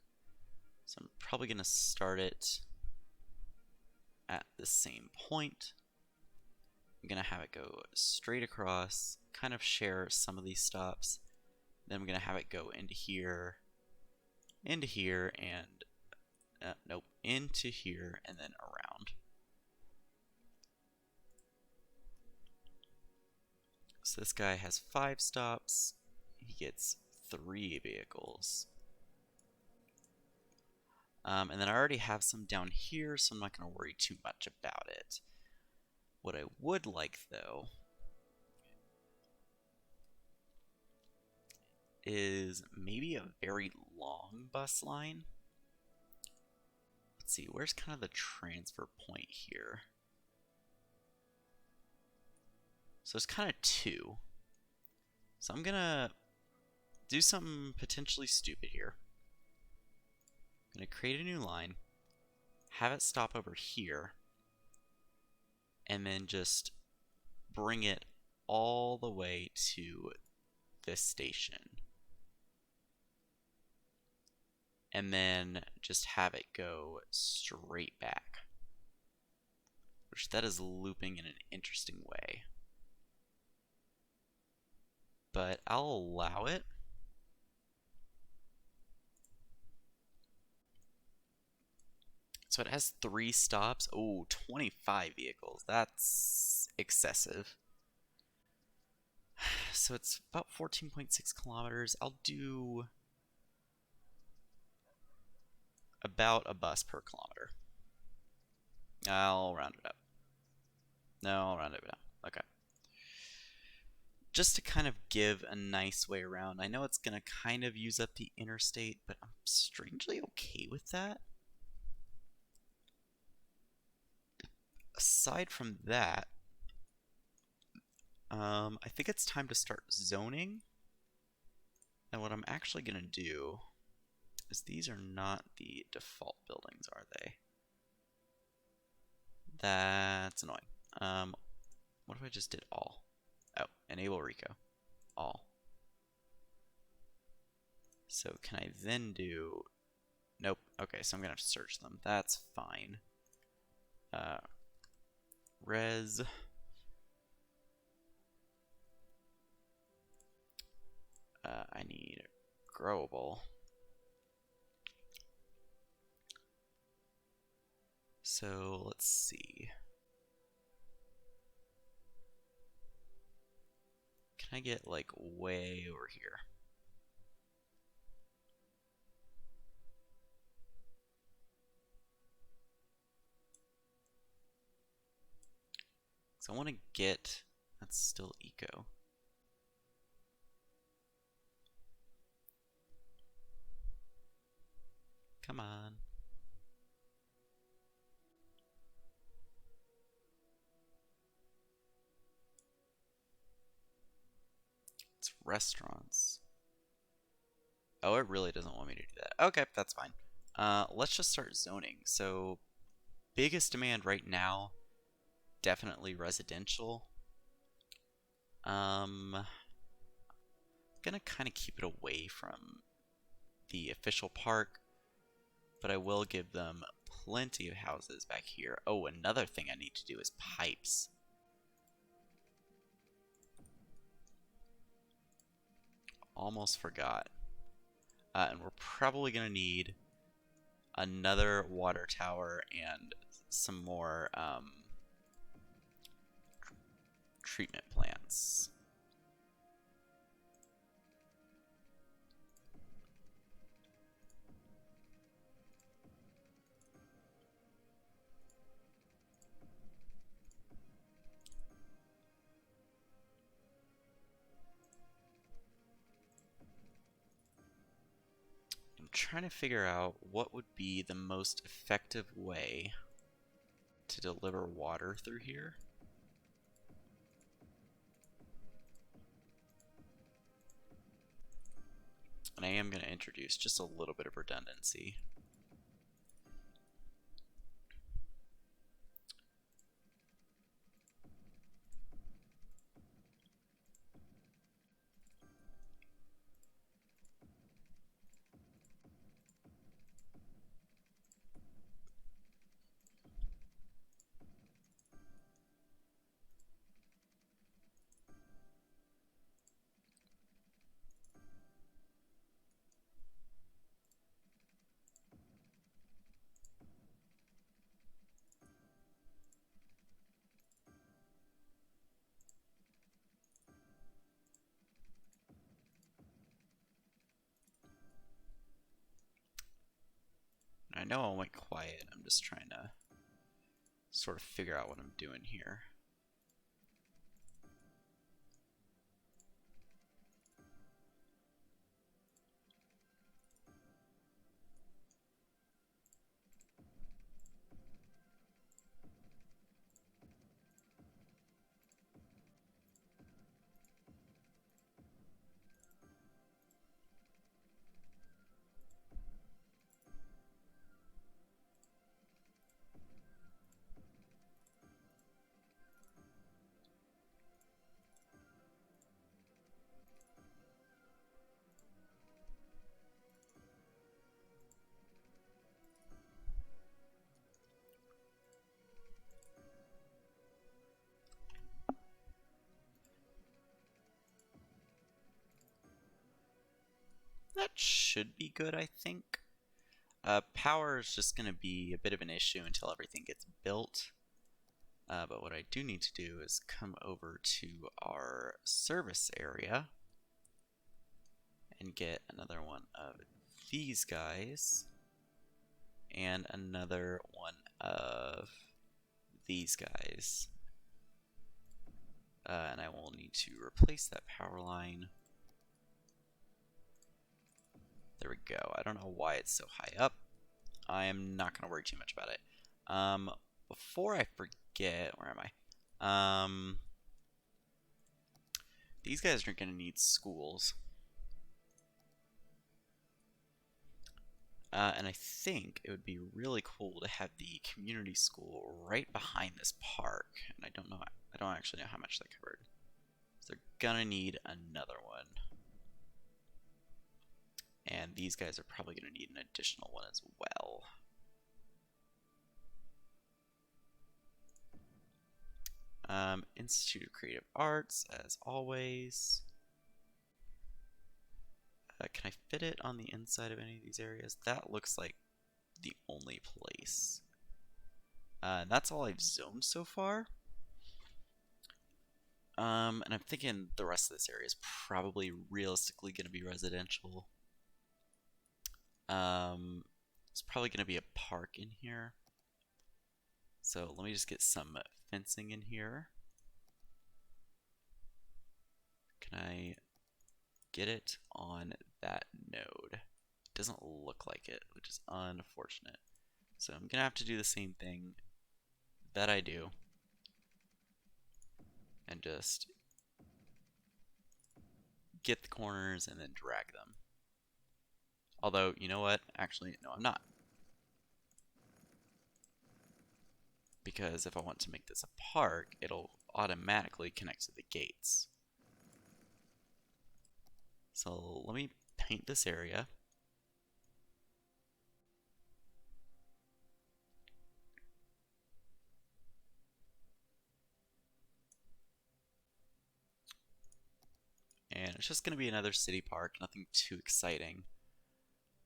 So I'm probably going to start it at the same point. I'm going to have it go straight across, kind of share some of these stops. Then I'm going to have it go into here, and nope, into here, and then around. So this guy has 5 stops. He gets 3 vehicles. And then I already have some down here, so I'm not going to worry too much about it. What I would like, though, is maybe a very long bus line. Let's see, where's kind of the transfer point here? So it's kind of 2. So I'm going to do something potentially stupid here. I'm going to create a new line, have it stop over here, and then just bring it all the way to this station. And then just have it go straight back. Which that is looping in an interesting way. But I'll allow it. So it has 3 stops. Oh, 25 vehicles. That's excessive. So it's about 14.6 kilometers. I'll do about a bus per kilometer. I'll round it up. No, I'll round it down. Okay. Just to kind of give a nice way around. I know it's going to kind of use up the interstate, but I'm strangely okay with that. Aside from that, I think it's time to start zoning. And what I'm actually going to do is these are not the default buildings, are they? That's annoying. What if I just did all? Oh, enable Rico. All. So can I then do... Nope. Okay, so I'm going to have to search them. That's fine. Res. I need growable. So let's see. Can I get like way over here? So I want to get, that's still eco. Come on. It's restaurants. Oh, it really doesn't want me to do that. Okay, that's fine. Let's just start zoning. So biggest demand right now, definitely residential. Gonna kind of keep it away from the official park, but I will give them plenty of houses back here. Oh, another thing I need to do is pipes. Almost forgot. And we're probably gonna need another water tower and some more treatment plants. I'm trying to figure out what would be the most effective way to deliver water through here. And I am going to introduce just a little bit of redundancy. I know I went quiet. I'm just trying to sort of figure out what I'm doing here. That should be good, I think. Power is just going to be a bit of an issue until everything gets built. But what I do need to do is come over to our service area and get another one of these guys and another one of these guys. And I will need to replace that power line. There we go. I don't know why it's so high up. I am not going to worry too much about it. Before I forget, where am I? These guys are going to need schools. And I think it would be really cool to have the community school right behind this park. And I don't actually know how much they covered. So they're gonna need another one. And these guys are probably gonna need an additional one as well. Institute of Creative Arts, as always. Can I fit it on the inside of any of these areas? That looks like the only place. That's all I've zoned so far. And I'm thinking the rest of this area is probably realistically going to be residential. It's probably going to be a park in here. So let me just get some fencing in here. Can I get it on that node? It doesn't look like it, which is unfortunate. So I'm going to have to do the same thing that I do and just get the corners and then drag them. Although, you know what? Actually, no, I'm not. Because if I want to make this a park, it'll automatically connect to the gates. So let me paint this area. And it's just going to be another city park, nothing too exciting.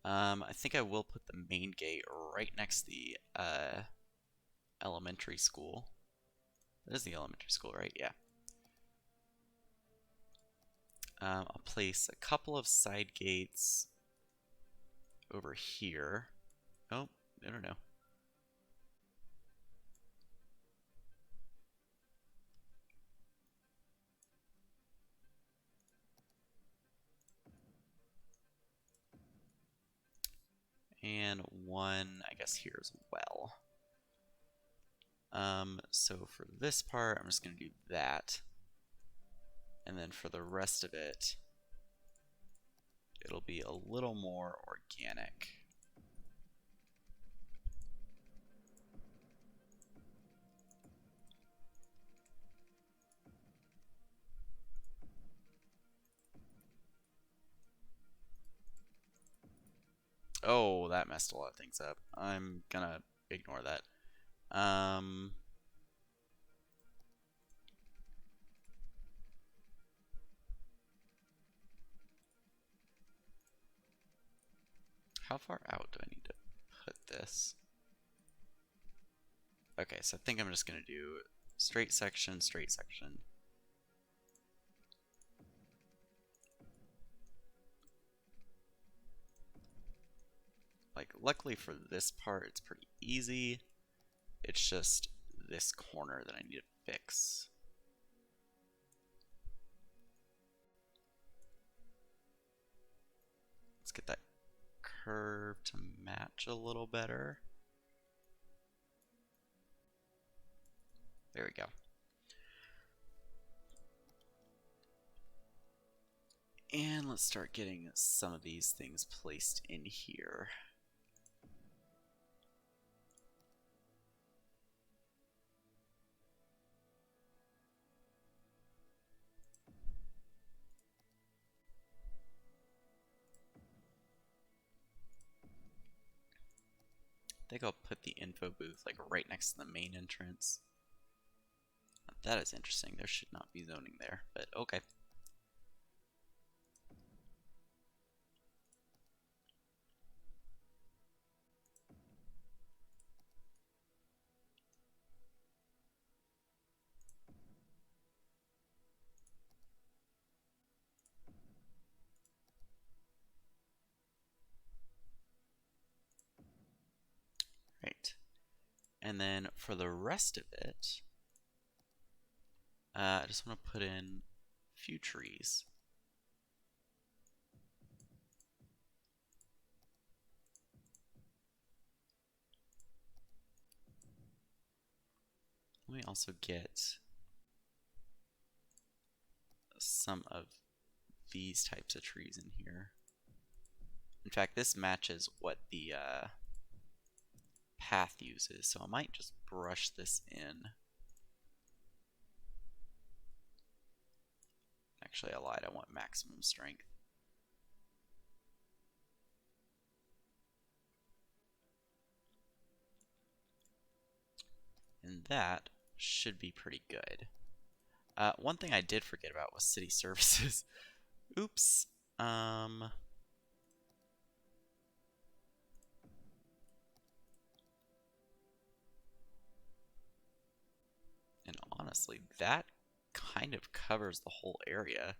I think I will put the main gate right next to the elementary school. That is the elementary school, right? Yeah. I'll place a couple of side gates over here. Oh, I don't know. And one, I guess, here as well. So for this part, I'm just going to do that. And then for the rest of it, it'll be a little more organic. Oh, that messed a lot of things up. I'm gonna ignore that. How far out do I need to put this? Okay, so I think I'm just gonna do straight section, straight section. Like, luckily for this part, it's pretty easy. It's just this corner that I need to fix. Let's get that curve to match a little better. There we go. And let's start getting some of these things placed in here. I think I'll put the info booth like right next to the main entrance. That is interesting. There should not be zoning there, but okay. Right. And then for the rest of it, I just want to put in a few trees. Let me also get some of these types of trees in here. In fact, this matches what the path uses, so I might just brush this in. Actually, I lied. I want maximum strength. And that should be pretty good. One thing I did forget about was city services. Oops. And honestly, that kind of covers the whole area.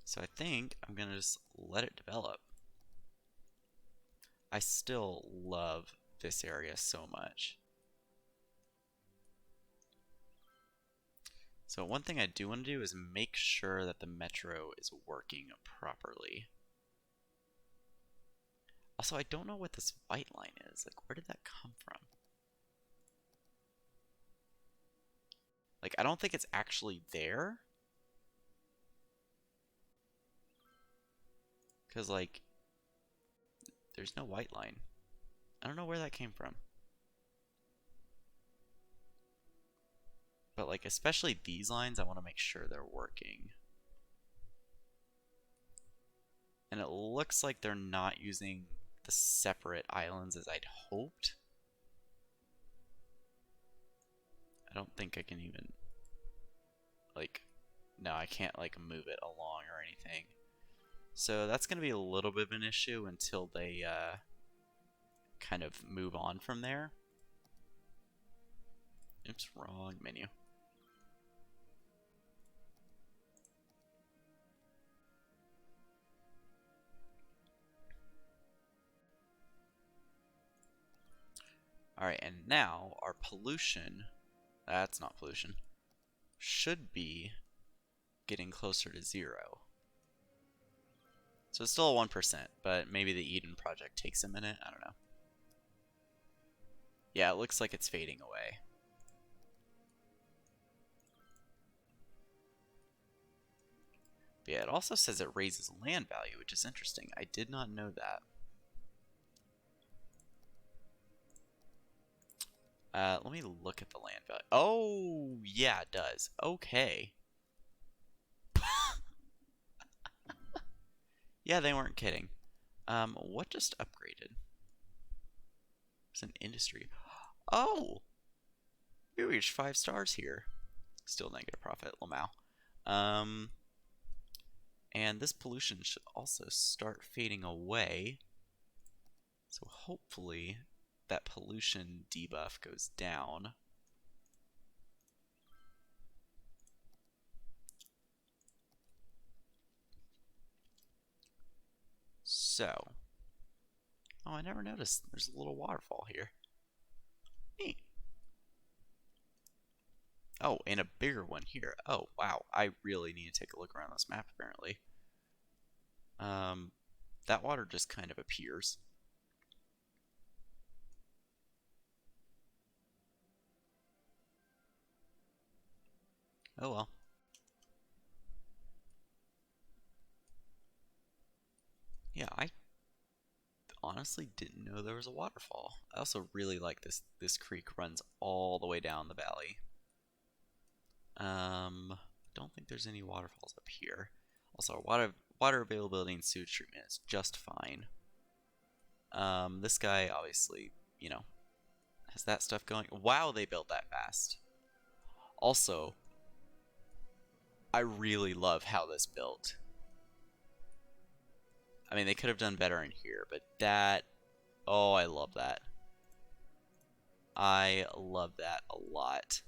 So I think I'm going to just let it develop. I still love this area so much. So one thing I do want to do is make sure that the metro is working properly. Also, I don't know what this white line is. Like, where did that come from? Like, I don't think it's actually there. Because, like, there's no white line. I don't know where that came from. But, like, especially these lines, I want to make sure they're working. And it looks like they're not using the separate islands as I'd hoped. I don't think I can even, like, no, I can't, like, move it along or anything. So that's going to be a little bit of an issue until they kind of move on from there. Oops, wrong menu. Alright, and now our pollution, that's not pollution, should be getting closer to 0. So it's still a 1%, but maybe the Eden project takes a minute, I don't know. Yeah, it looks like it's fading away. But yeah, it also says it raises land value, which is interesting. I did not know that. Let me look at the land value. Oh, yeah, it does. Okay. Yeah, they weren't kidding. What just upgraded? It's an industry. Oh! We reached 5 stars here. Still negative profit, Lamau. And this pollution should also start fading away. So hopefully that pollution debuff goes down. So, oh, I never noticed there's a little waterfall here. Neat. Oh, and a bigger one here. Oh, wow. I really need to take a look around this map, apparently. That water just kind of appears. Oh, well. Yeah, I honestly didn't know there was a waterfall. I also really like this creek runs all the way down the valley. Don't think there's any waterfalls up here. Also, water availability and sewage treatment is just fine. This guy obviously, you know, has that stuff going. Wow, they built that fast. Also, I really love how this built. I mean, they could have done better in here, but that, oh, I love that. I love that a lot.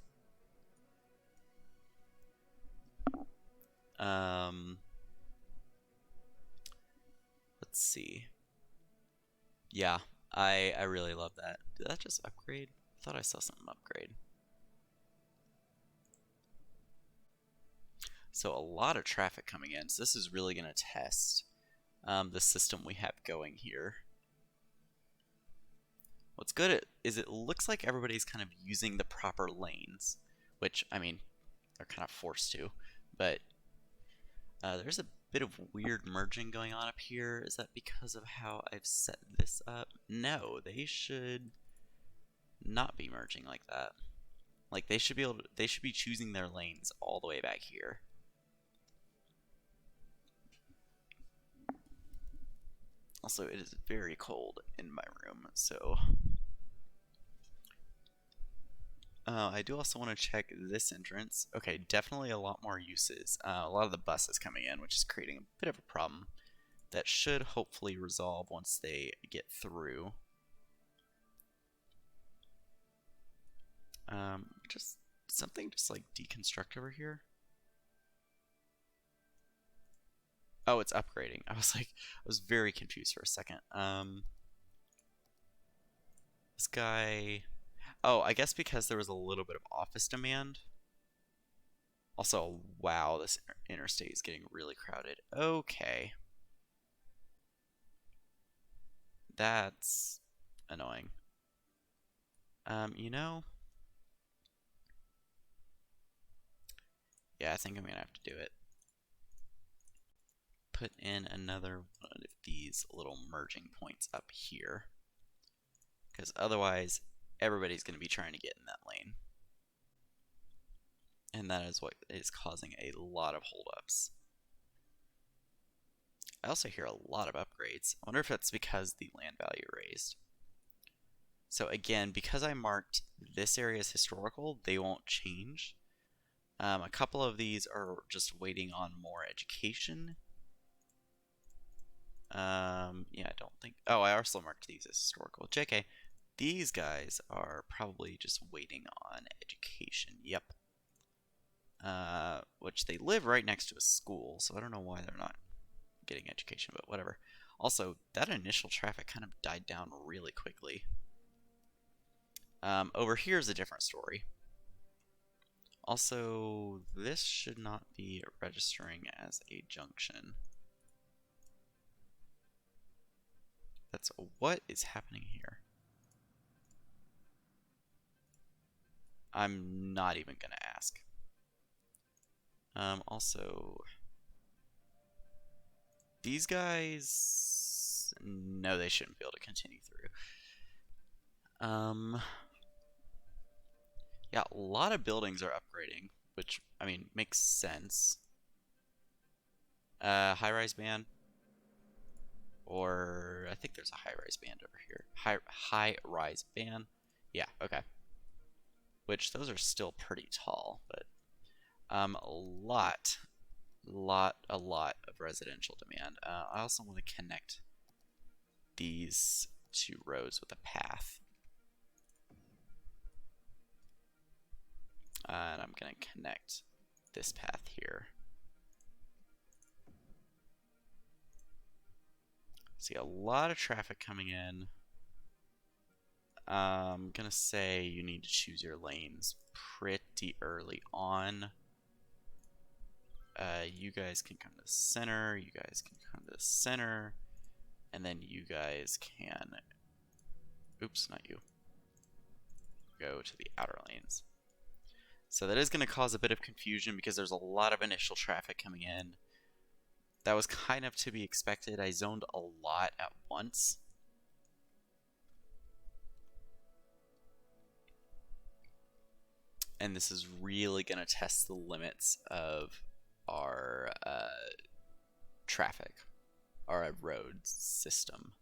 Let's see. Yeah, I really love that. Did that just upgrade? I thought I saw something upgrade. So a lot of traffic coming in. So this is really going to test the system we have going here. What's good is it looks like everybody's kind of using the proper lanes, which, I mean, they're kind of forced to, but There's a bit of weird merging going on up here. Is that because of how I've set this up? No, they should not be merging like that. Like they should be able to, they should be choosing their lanes all the way back here. Also, it is very cold in my room, so I do also want to check this entrance. Okay, definitely a lot more uses. A lot of the buses coming in, which is creating a bit of a problem that should hopefully resolve once they get through. Just something just like deconstruct over here. Oh, it's upgrading. I was very confused for a second. This guy. Oh, I guess because there was a little bit of office demand. Also, wow, this interstate is getting really crowded. Okay. That's annoying. You know, yeah, I think I'm gonna have to do it. Put in another one of these little merging points up here. Because otherwise, everybody's gonna be trying to get in that lane. And that is what is causing a lot of holdups. I also hear a lot of upgrades. I wonder if that's because the land value raised. So again, because I marked this area as historical, they won't change. A couple of these are just waiting on more education. Yeah, I don't think... Oh, I also marked these as historical. JK, these guys are probably just waiting on education. Yep. Which they live right next to a school, so I don't know why they're not getting education, but whatever. Also, that initial traffic kind of died down really quickly. Over here is a different story. Also, this should not be registering as a junction. That's what is happening here. I'm not even gonna ask. Also, these guys, no, they shouldn't be able to continue through. Yeah, a lot of buildings are upgrading, which, I mean, makes sense. High-rise ban, or I think there's a high-rise band over here. High-rise ban, yeah, okay. Which those are still pretty tall, but a lot of residential demand. I also want to connect these two roads with a path. And I'm going to connect this path here. See a lot of traffic coming in. I'm going to say you need to choose your lanes pretty early on. You guys can come to the center. You guys can come to the center. And then you guys can... Oops, not you. Go to the outer lanes. So that is going to cause a bit of confusion because there's a lot of initial traffic coming in. That was kind of to be expected. I zoned a lot at once. And this is really going to test the limits of our traffic, our road system.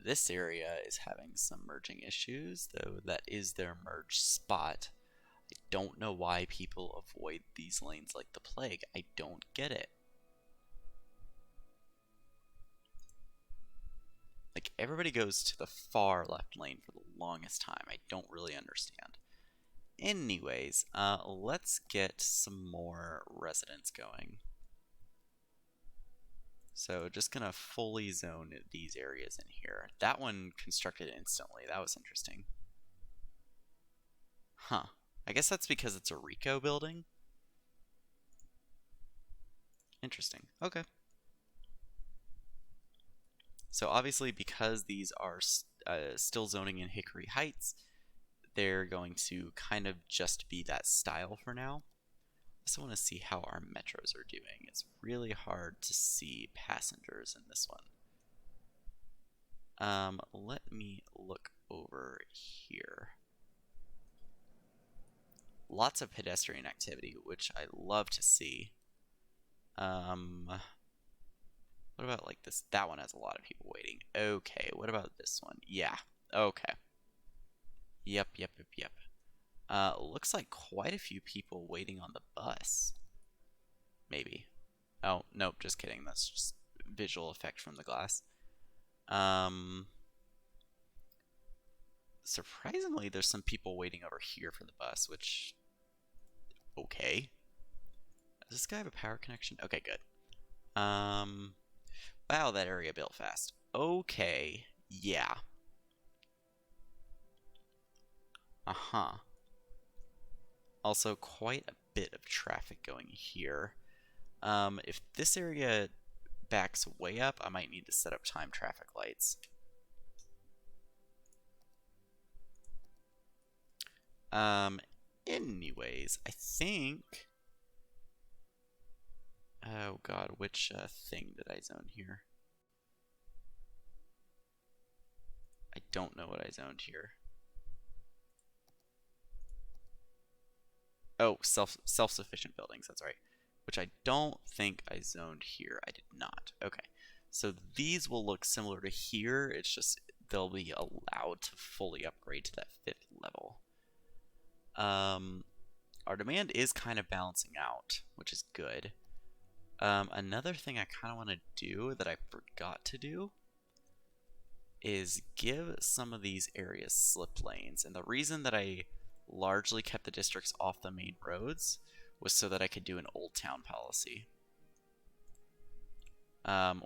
This area is having some merging issues, though that is their merge spot. I don't know why people avoid these lanes like the plague. I don't get it. Like, everybody goes to the far left lane for the longest time. I don't really understand. Anyways, let's get some more residents going. So just gonna fully zone these areas in here. That one constructed instantly. That was interesting. Huh. I guess that's because it's a Rico building. Interesting. Okay. So obviously, because these are still zoning in Hickory Heights, they're going to kind of just be that style for now. just want to see how our metros are doing. It's really hard to see passengers in this one. Let me look over here. Lots of pedestrian activity, which I love to see. What about like this? That one has a lot of people waiting. Okay, what about this one? Yeah, okay. Yep. Looks like quite a few people waiting on the bus. Maybe. Oh, nope, just kidding. That's just visual effect from the glass. Surprisingly, there's some people waiting over here for the bus, which... Okay. Does this guy have a power connection? Okay, good. Wow, that area built fast. Okay, yeah. Uh-huh. Also, quite a bit of traffic going here. If this area backs way up, I might need to set up time traffic lights. Anyways, I think... Oh god, which thing did I zone here? I don't know what I zoned here. Oh, self-sufficient buildings, that's right. Which I don't think I zoned here. I did not. Okay. So these will look similar to here. It's just they'll be allowed to fully upgrade to that 5th level. Our demand is kind of balancing out, which is good. Another thing I kind of want to do that I forgot to do is give some of these areas slip lanes. And the reason that I largely kept the districts off the main roads was so that I could do an old town policy.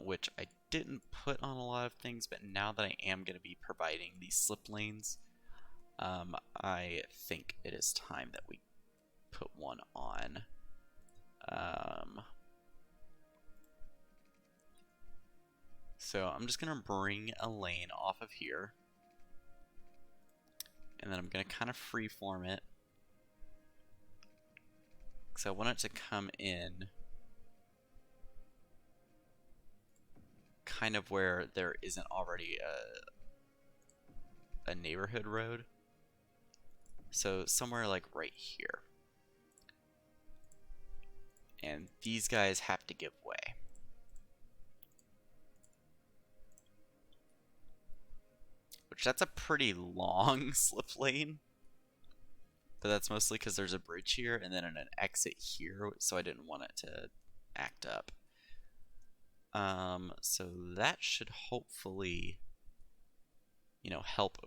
Which I didn't put on a lot of things, but now that I am going to be providing these slip lanes, I think it is time that we put one on. So I'm just going to bring a lane off of here. And then I'm going to kind of freeform it. Because I want it to come in kind of where there isn't already a neighborhood road. So somewhere like right here. And these guys have to give way. Which that's a pretty long slip lane. But that's mostly because there's a bridge here and then an exit here, so I didn't want it to act up. So that should hopefully, you know, help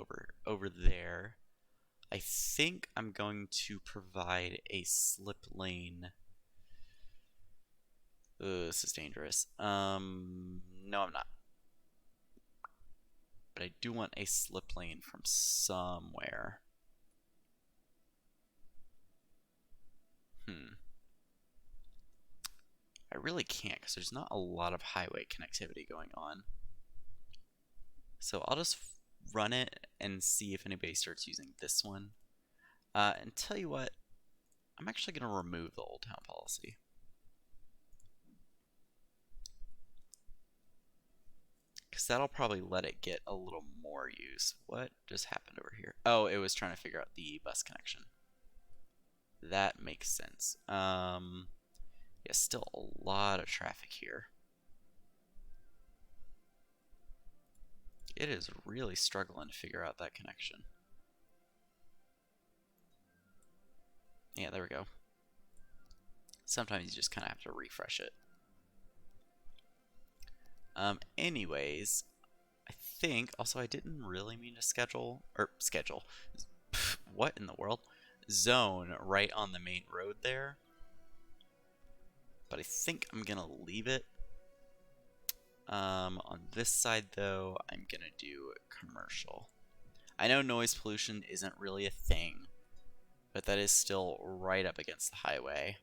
over there. I think I'm going to provide a slip lane. This is dangerous. No, I'm not. But I do want a slip lane from somewhere. I really can't because there's not a lot of highway connectivity going on. So I'll just run it and see if anybody starts using this one. And tell you what, I'm actually going to remove the Old Town policy. Because that'll probably let it get a little more use. What just happened over here? Oh, it was trying to figure out the bus connection. That makes sense. Yeah, still a lot of traffic here. It is really struggling to figure out that connection. Yeah, there we go. Sometimes you just kind of have to refresh it. Anyways, I think, also I didn't really mean to schedule, what in the world? Zone right on the main road there. But I think I'm gonna leave it. On this side though, I'm gonna do commercial. I know noise pollution isn't really a thing, but that is still right up against the highway.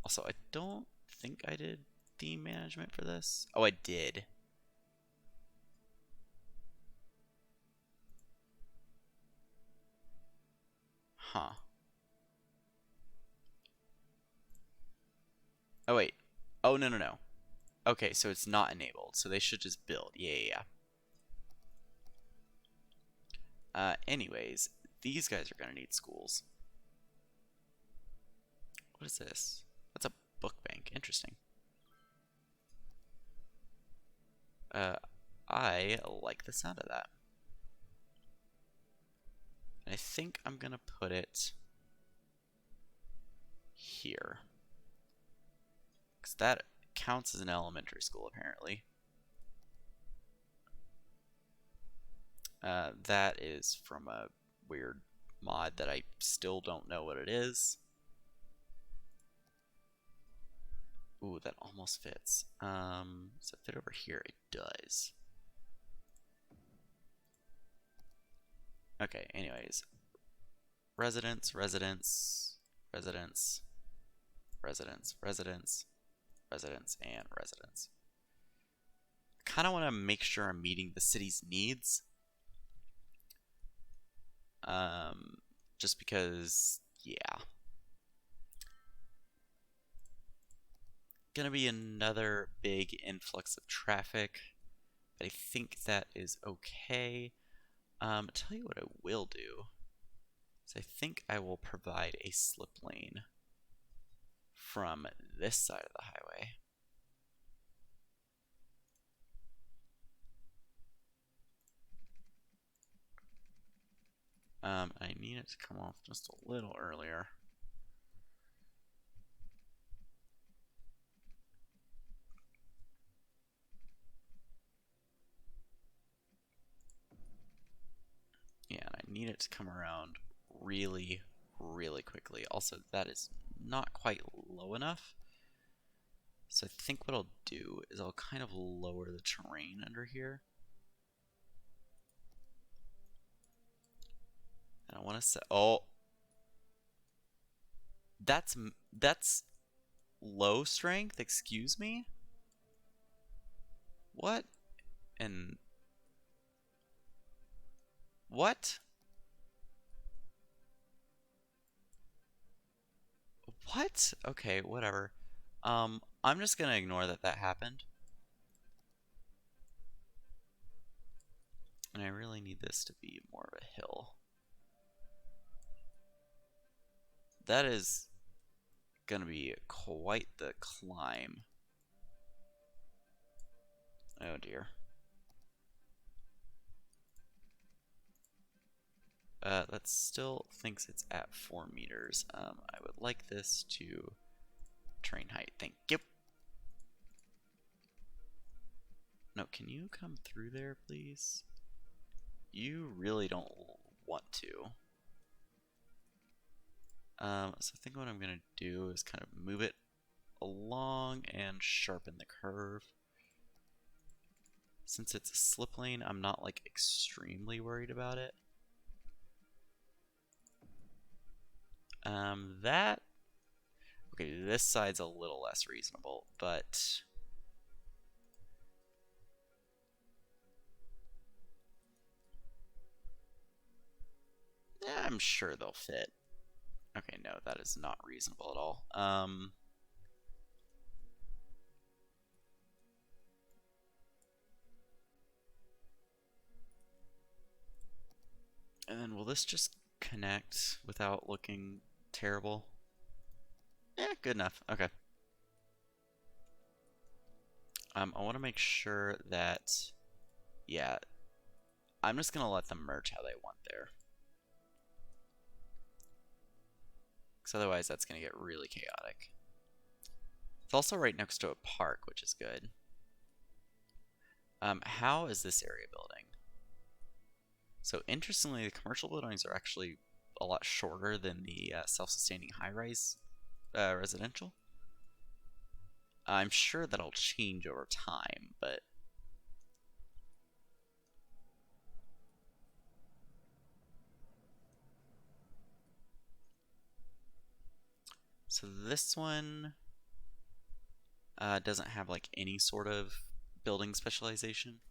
Also, I don't think I did theme management for this. Oh, I did. Huh. Oh, wait. Oh, no, no, no. Okay, so it's not enabled, so they should just build. Yeah, yeah, yeah. Anyways, these guys are gonna need schools. What is this? That's a book bank. Interesting. Uh, I like the sound of that. And I think I'm gonna put it here. Because that counts as an elementary school, apparently. That is from a weird mod that I still don't know what it is. Ooh, that almost fits. Does it fit over here? It does. Okay, anyways. Residence, residence, residence, residence, residence, residence, and residence. I kind of want to make sure I'm meeting the city's needs. Just because, yeah. Gonna be another big influx of traffic, but I think that is okay. Tell you what I will do is I think I will provide a slip lane from this side of the highway. I need it to come off just a little earlier. Yeah, and I need it to come around really, really quickly. Also, that is not quite low enough. So I think what I'll do is I'll kind of lower the terrain under here. And I want to set, oh, that's low strength, excuse me? What? And what? What? Okay, whatever. I'm just gonna ignore that that happened. And I really need this to be more of a hill. That is gonna be quite the climb. Oh dear. That still thinks it's at 4 meters. I would like this to terrain height. Thank you. No, can you come through there, please? You really don't want to. So I think what I'm gonna do is kind of move it along and sharpen the curve. Since it's a slip lane, I'm not like extremely worried about it. Okay, this side's a little less reasonable, but yeah, I'm sure they'll fit. Okay, no, that is not reasonable at all. And then will this just connect without looking terrible? Yeah, good enough. Okay. I want to make sure that, yeah, I'm just going to let them merge how they want there. Because otherwise that's going to get really chaotic. It's also right next to a park, which is good. How is this area building? So interestingly, the commercial buildings are actually a lot shorter than the self-sustaining high-rise residential. I'm sure that'll change over time, but so this one doesn't have like any sort of building specialization.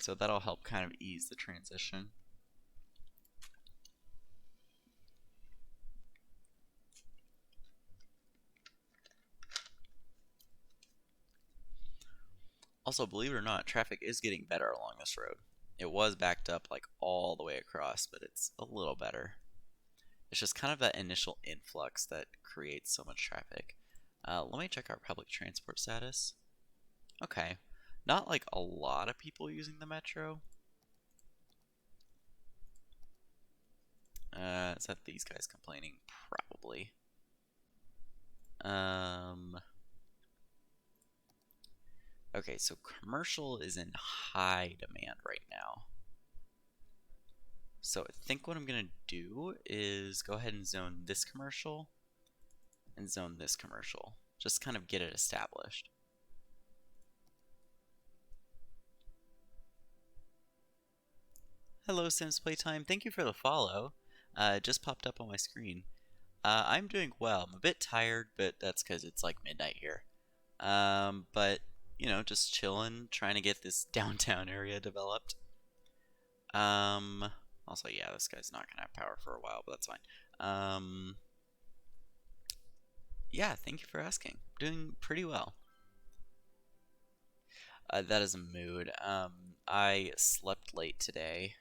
So that'll help kind of ease the transition. Also, believe it or not, traffic is getting better along this road. It was backed up like all the way across, but it's a little better. It's just kind of that initial influx that creates so much traffic. Let me check our public transport status. Okay. Not like a lot of people using the metro. Is that these guys complaining? Probably. Okay, so commercial is in high demand right now. So I think what I'm going to do is go ahead and zone this commercial and zone this commercial. Just kind of get it established. Hello, Sims Playtime. Thank you for the follow. It just popped up on my screen. I'm doing well. I'm a bit tired, but that's because it's like midnight here. But, you know, just chilling, trying to get this downtown area developed. Also, yeah, this guy's not gonna have power for a while, but that's fine. Yeah, thank you for asking. Doing pretty well. That is a mood. I slept late today.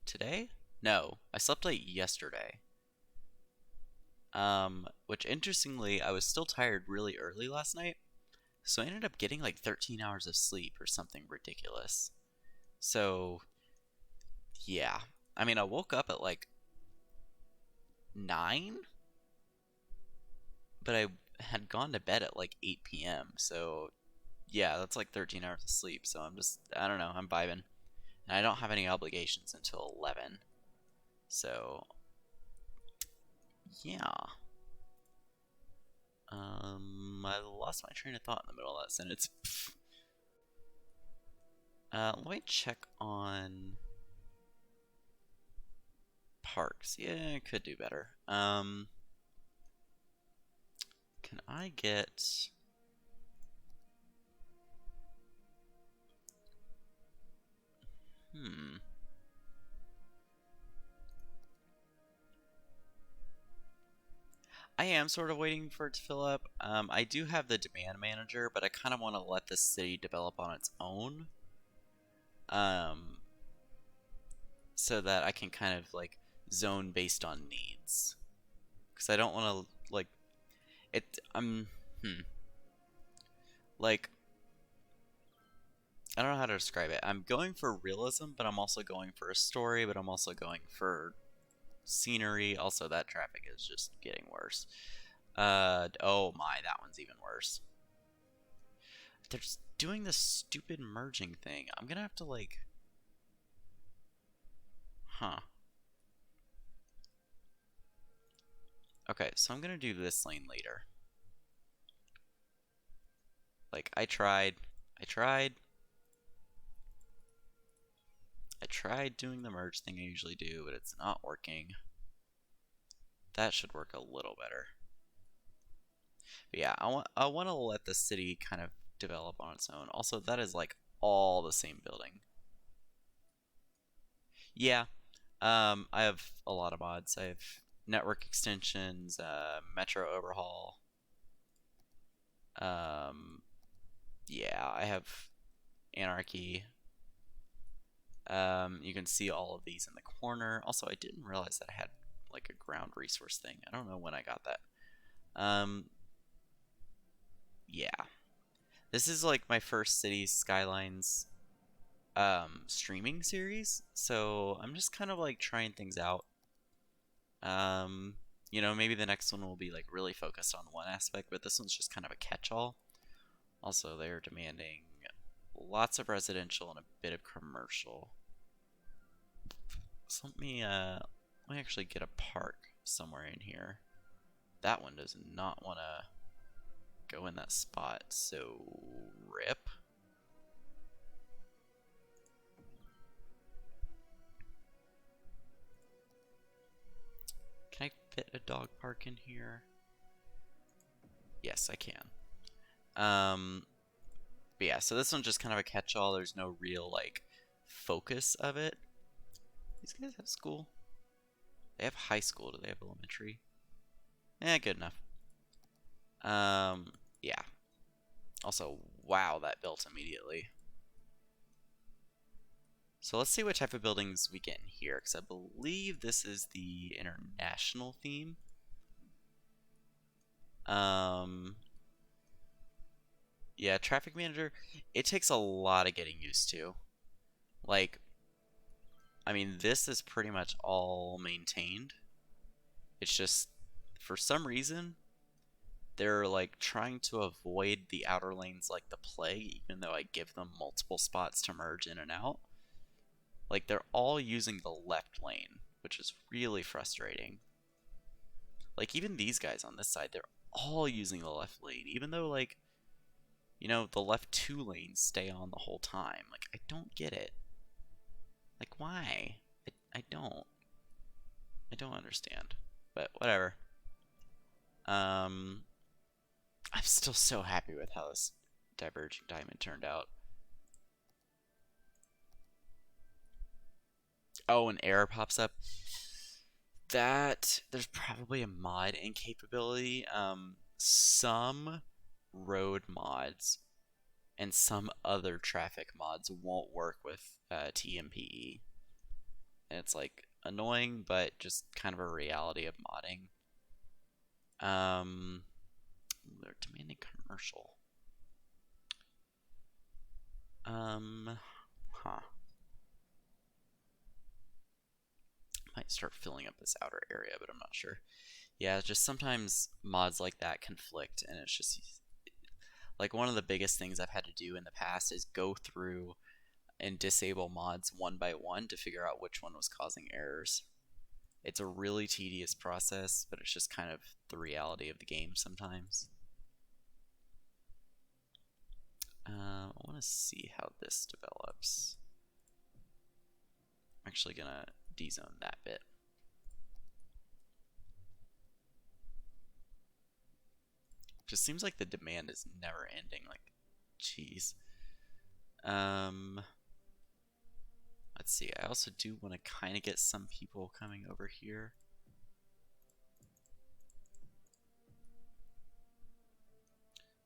Today? No, I slept late yesterday. Which interestingly, I was still tired really early last night, so I ended up getting like 13 hours of sleep or something ridiculous. So, yeah. I mean, I woke up at like 9, but I had gone to bed at like 8 p.m. So, yeah, that's like 13 hours of sleep. So I'm just, I don't know, I'm vibing. And I don't have any obligations until 11. So, yeah. I lost my train of thought in the middle of that sentence. Let me check on parks. Yeah, I could do better. Can I get... I am sort of waiting for it to fill up. I do have the demand manager, but I kind of want to let the city develop on its own. So that I can kind of like zone based on needs. Because I don't want to like it. Like, I don't know how to describe it. I'm going for realism, but I'm also going for a story, but I'm also going for scenery. Also, that traffic is just getting worse. Oh my, that one's even worse. They're just doing this stupid merging thing. I'm gonna have to like... Huh. Okay, so I'm gonna do this lane later. Like, I tried doing the merge thing I usually do, but it's not working. That should work a little better. But yeah, I want to let the city kind of develop on its own. Also, that is like all the same building. Yeah, I have a lot of mods. I have network extensions, metro overhaul. Yeah, I have anarchy. You can see all of these in the corner. Also, I didn't realize that I had like a ground resource thing. I don't know when I got that. Yeah. This is like my first Cities Skylines streaming series, so I'm just kind of like trying things out. You know, maybe the next one will be like really focused on one aspect, but this one's just kind of a catch-all. Also, they're demanding lots of residential and a bit of commercial. So let me actually get a park somewhere in here. That one does not want to go in that spot, so rip. Can I fit a dog park in here? Yes, I can. But yeah, so this one's just kind of a catch-all. There's no real like focus of it. These guys have school. They have high school. Do they have elementary? Good enough. Yeah. Also, wow, that built immediately. So let's see what type of buildings we get in here, because I believe this is the international theme. Yeah, traffic manager, it takes a lot of getting used to. Like, I mean, this is pretty much all maintained. It's just, for some reason, they're like trying to avoid the outer lanes like the plague, even though I give them multiple spots to merge in and out. Like, they're all using the left lane, which is really frustrating. Like, even these guys on this side, they're all using the left lane, even though, like, you know, the left 2 lanes stay on the whole time. Like, I don't get it. Like, why? I don't. I don't understand. But whatever. I'm still so happy with how this diverging diamond turned out. Oh, an error pops up. That there's probably a mod incapability. Some road mods and some other traffic mods won't work with TMPE. And it's like annoying, but just kind of a reality of modding. They're demanding commercial. Huh. Might start filling up this outer area, but I'm not sure. Yeah, just sometimes mods like that conflict, and it's just like one of the biggest things I've had to do in the past is go through and disable mods one by one to figure out which one was causing errors. It's a really tedious process, but it's just kind of the reality of the game sometimes. I want to see how this develops. I'm actually going to dezone that bit. Just seems like the demand is never ending. Like, jeez. Let's see. I also do want to kind of get some people coming over here.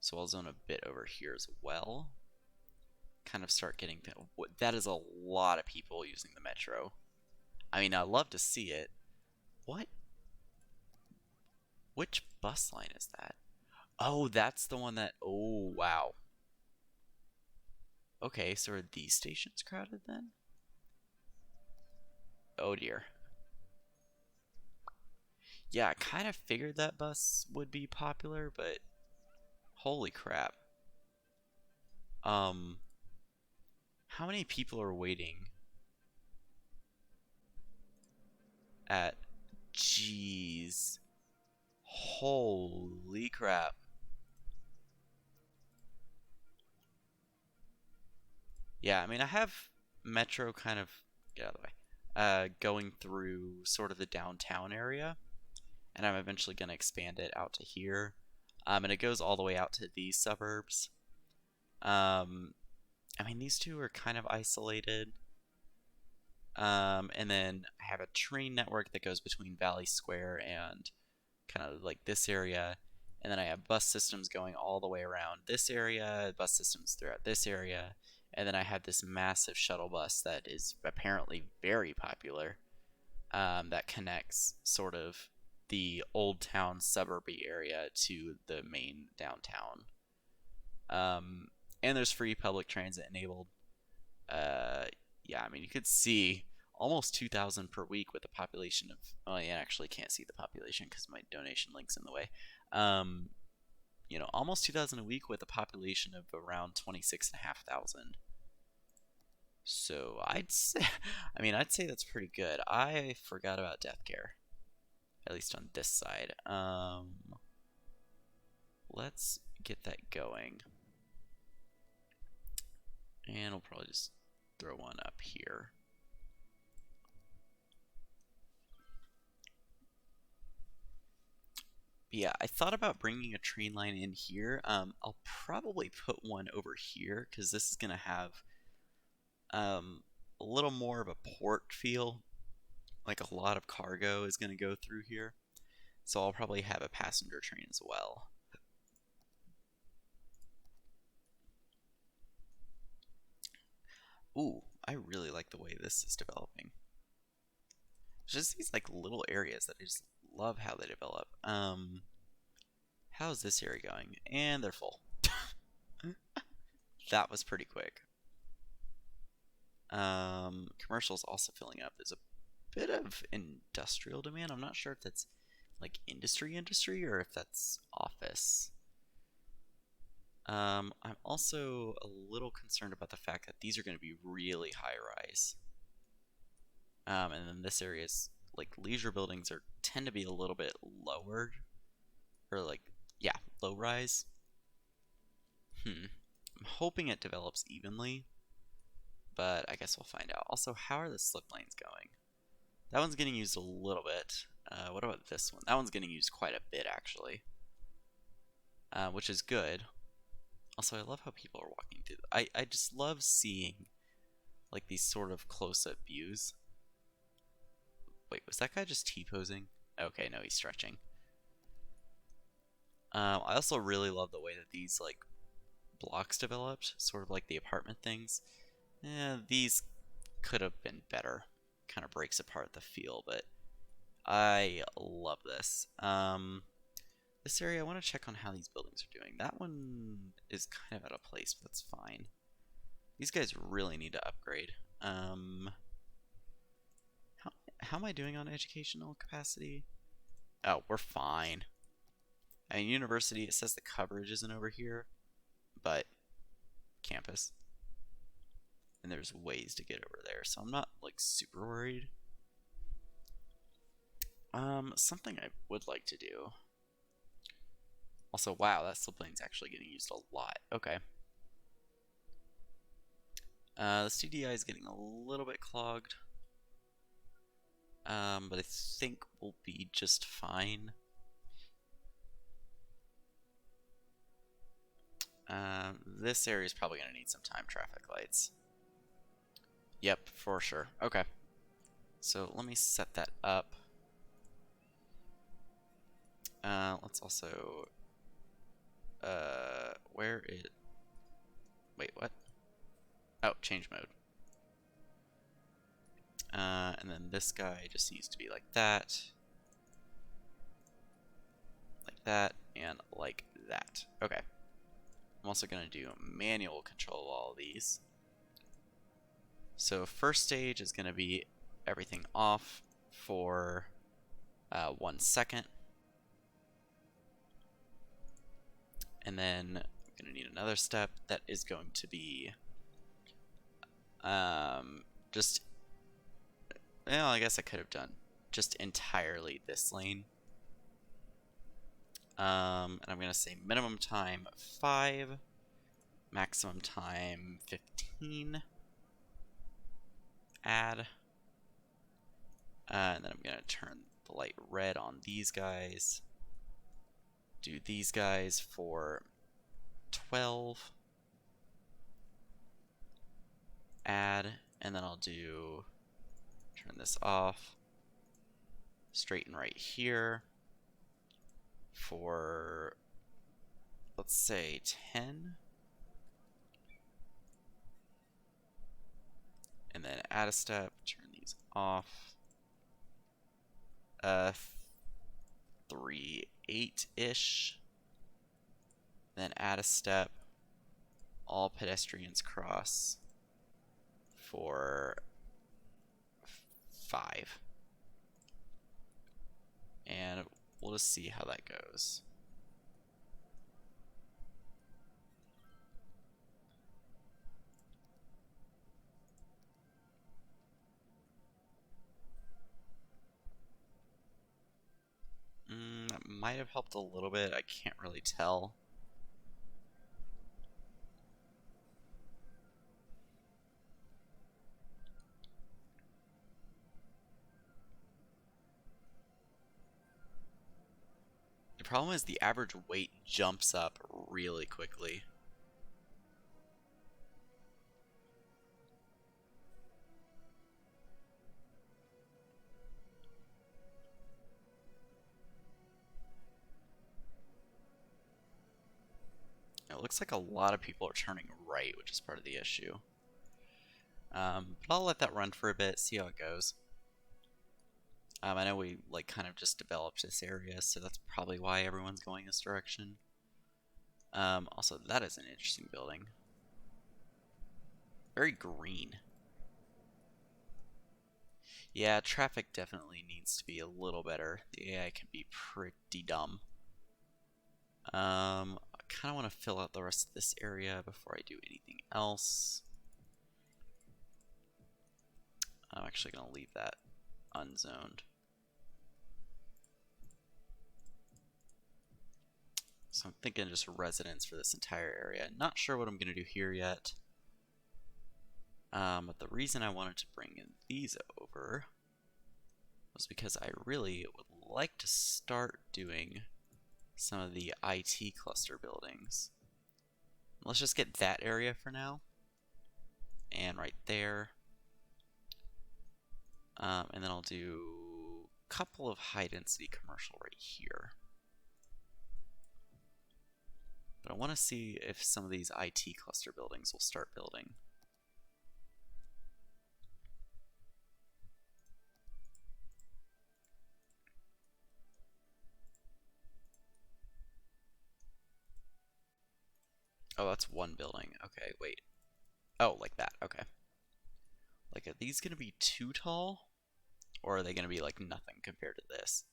So I'll zone a bit over here as well. Kind of start getting that is a lot of people using the metro. I mean, I'd love to see it. What? Which bus line is that? Oh, that's the one that. Oh, wow. Okay, so are these stations crowded then? Oh dear. Yeah, I kind of figured that bus would be popular, but holy crap. How many people are waiting at... Jeez. Holy crap. Yeah, I mean, I have Metro kind of... Get out of the way. Going through sort of the downtown area, and I'm eventually going to expand it out to here. And it goes all the way out to these suburbs. I mean, these two are kind of isolated. And then I have a train network that goes between Valley Square and kind of like this area. And then I have bus systems going all the way around this area, bus systems throughout this area. And then I have this massive shuttle bus that is apparently very popular, that connects sort of the old town suburby area to the main downtown. And there's free public transit enabled. Yeah, I mean, you could see almost 2,000 per week with a population of... Oh, yeah, I actually can't see the population because my donation link's in the way. You know, almost 2,000 a week with a population of around 26,500. So I'd say, I mean, I'd say that's pretty good. I forgot about death care, at least on this side. Let's get that going. And we'll probably just throw one up here. But yeah, I thought about bringing a train line in here. I'll probably put one over here because this is going to have a little more of a port feel. Like a lot of cargo is going to go through here. So I'll probably have a passenger train as well. Ooh, I really like the way this is developing. Just these like little areas that I just love how they develop. How's this area going? And they're full. That was pretty quick. Commercial's also filling up. There's a bit of industrial demand. I'm not sure if that's like industry or if that's office. I'm also a little concerned about the fact that these are going to be really high rise. And then this area is like leisure buildings tend to be a little bit lower, or like, yeah, low rise. I'm hoping it develops evenly, but I guess we'll find out. Also, how are the slip lanes going? That one's getting used a little bit. What about this one? That one's getting used quite a bit, actually, which is good. Also, I love how people are walking through. I just love seeing like these sort of close-up views. Wait, was that guy just T-posing? Okay, no, he's stretching. I also really love the way that these like blocks developed, sort of like the apartment things. These could have been better. Kind of breaks apart the feel, but I love this. This area, I want to check on how these buildings are doing. That one is kind of out of place, but that's fine. These guys really need to upgrade. How am I doing on educational capacity? Oh, we're fine. I mean, university, it says the coverage isn't over here, but campus. And there's ways to get over there, so I'm not like super worried. Something I would like to do. Also, wow, that slip lane's actually getting used a lot. Okay. The CDI is getting a little bit clogged. But I think we'll be just fine. This area is probably going to need some time traffic lights. Yep, for sure. Okay. So let me set that up. Let's also... where is... Wait, what? Oh, change mode. And then this guy just needs to be like that. Like that, and like that. Okay. I'm also going to do manual control of all of these. So first stage is going to be everything off for 1 second. And then I'm going to need another step that is going to be just, well, I guess I could have done just entirely this lane. And I'm going to say minimum time 5, maximum time 15. Add. And then I'm going to turn the light red on these guys. Do these guys for 12. Add. And then I'll do, turn this off. Straighten right here for, let's say 10. And then add a step, turn these off. 3, 8-ish. Then add a step. All pedestrians cross for 5. And we'll just see how that goes. That might have helped a little bit. I can't really tell. The problem is the average weight jumps up really quickly. It looks like a lot of people are turning right, which is part of the issue. But I'll let that run for a bit, see how it goes. I know we like kind of just developed this area, so that's probably why everyone's going this direction. Also, that is an interesting building. Very green. Yeah, traffic definitely needs to be a little better. The AI can be pretty dumb. I kind of want to fill out the rest of this area before I do anything else. I'm actually going to leave that unzoned. So I'm thinking just residents for this entire area. Not sure what I'm going to do here yet. But the reason I wanted to bring in these over was because I really would like to start doing some of the IT cluster buildings. Let's just get that area for now. And right there. And then I'll do a couple of high density commercial right here. But I want to see if some of these IT cluster buildings will start building. Oh, that's one building. Okay, wait. Oh, like that. Okay. Like, are these going to be too tall? Or are they going to be like nothing compared to this?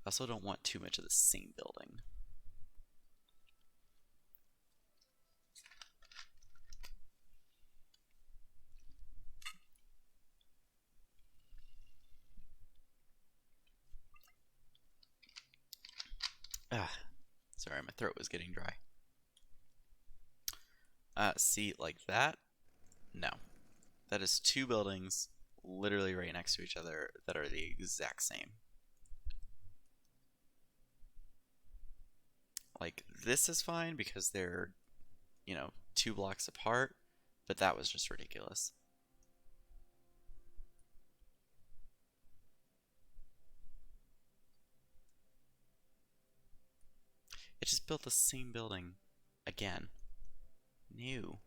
I also don't want too much of the same building. Ah, sorry, my throat was getting dry. See, like that? No. That is two buildings literally right next to each other that are the exact same. Like, this is fine because they're, you know, 2 blocks apart, but that was just ridiculous. It just built the same building again. New.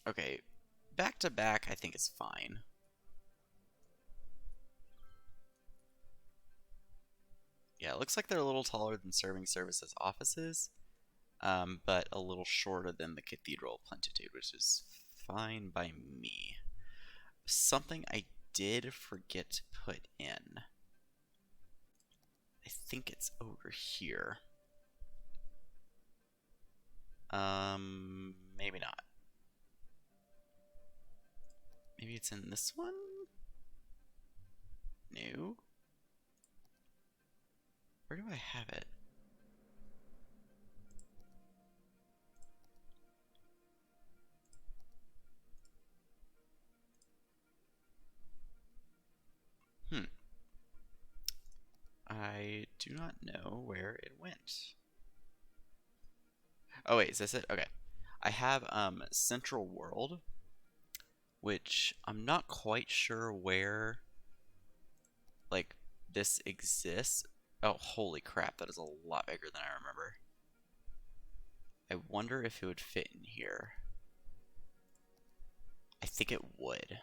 Okay, back to back I think is fine. Yeah, it looks like they're a little taller than serving services offices, but a little shorter than the Cathedral of Plentitude, which is fine by me. Something I did forget to put in. I think it's over here. Maybe not. Maybe it's in this one? No. Where do I have it? I do not know where it went. Oh wait, is this it? Okay. I have Central World, which I'm not quite sure where like this exists. Oh, holy crap, that is a lot bigger than I remember. I wonder if it would fit in here. I think it would.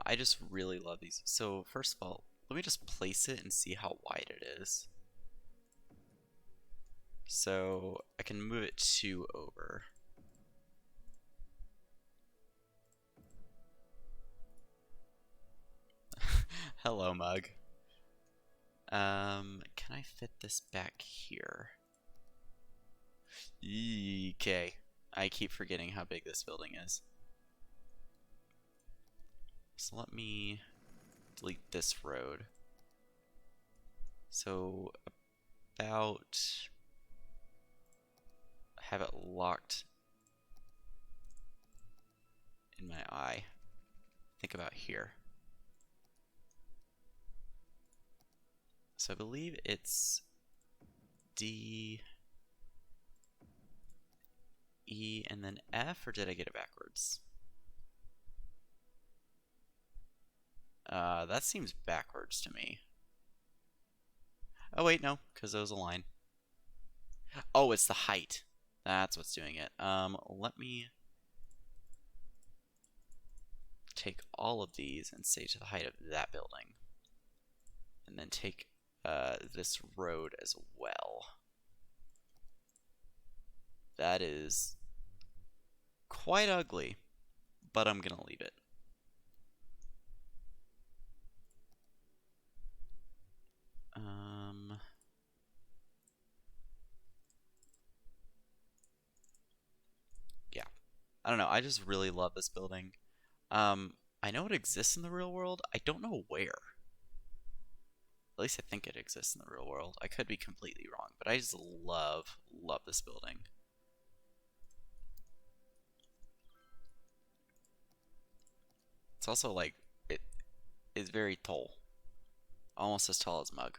I just really love these. So first of all, let me just place it and see how wide it is. So I can move it 2 over. Hello, mug. Can I fit this back here? Okay. I keep forgetting how big this building is. So let me delete this road. So about have it locked in my eye. Think about here. So I believe it's D, E, and then F, or did I get it backwards? That seems backwards to me. Oh wait, no, because it was a line. Oh, it's the height. That's what's doing it. Let me take all of these and say to the height of that building. And then take this road as well. That is quite ugly, but I'm gonna leave it. Yeah, I don't know. I just really love this building. I know it exists in the real world. I don't know where. At least I think it exists in the real world. I could be completely wrong, but I just love this building. It's also like, it is very tall. Almost as tall as Mug.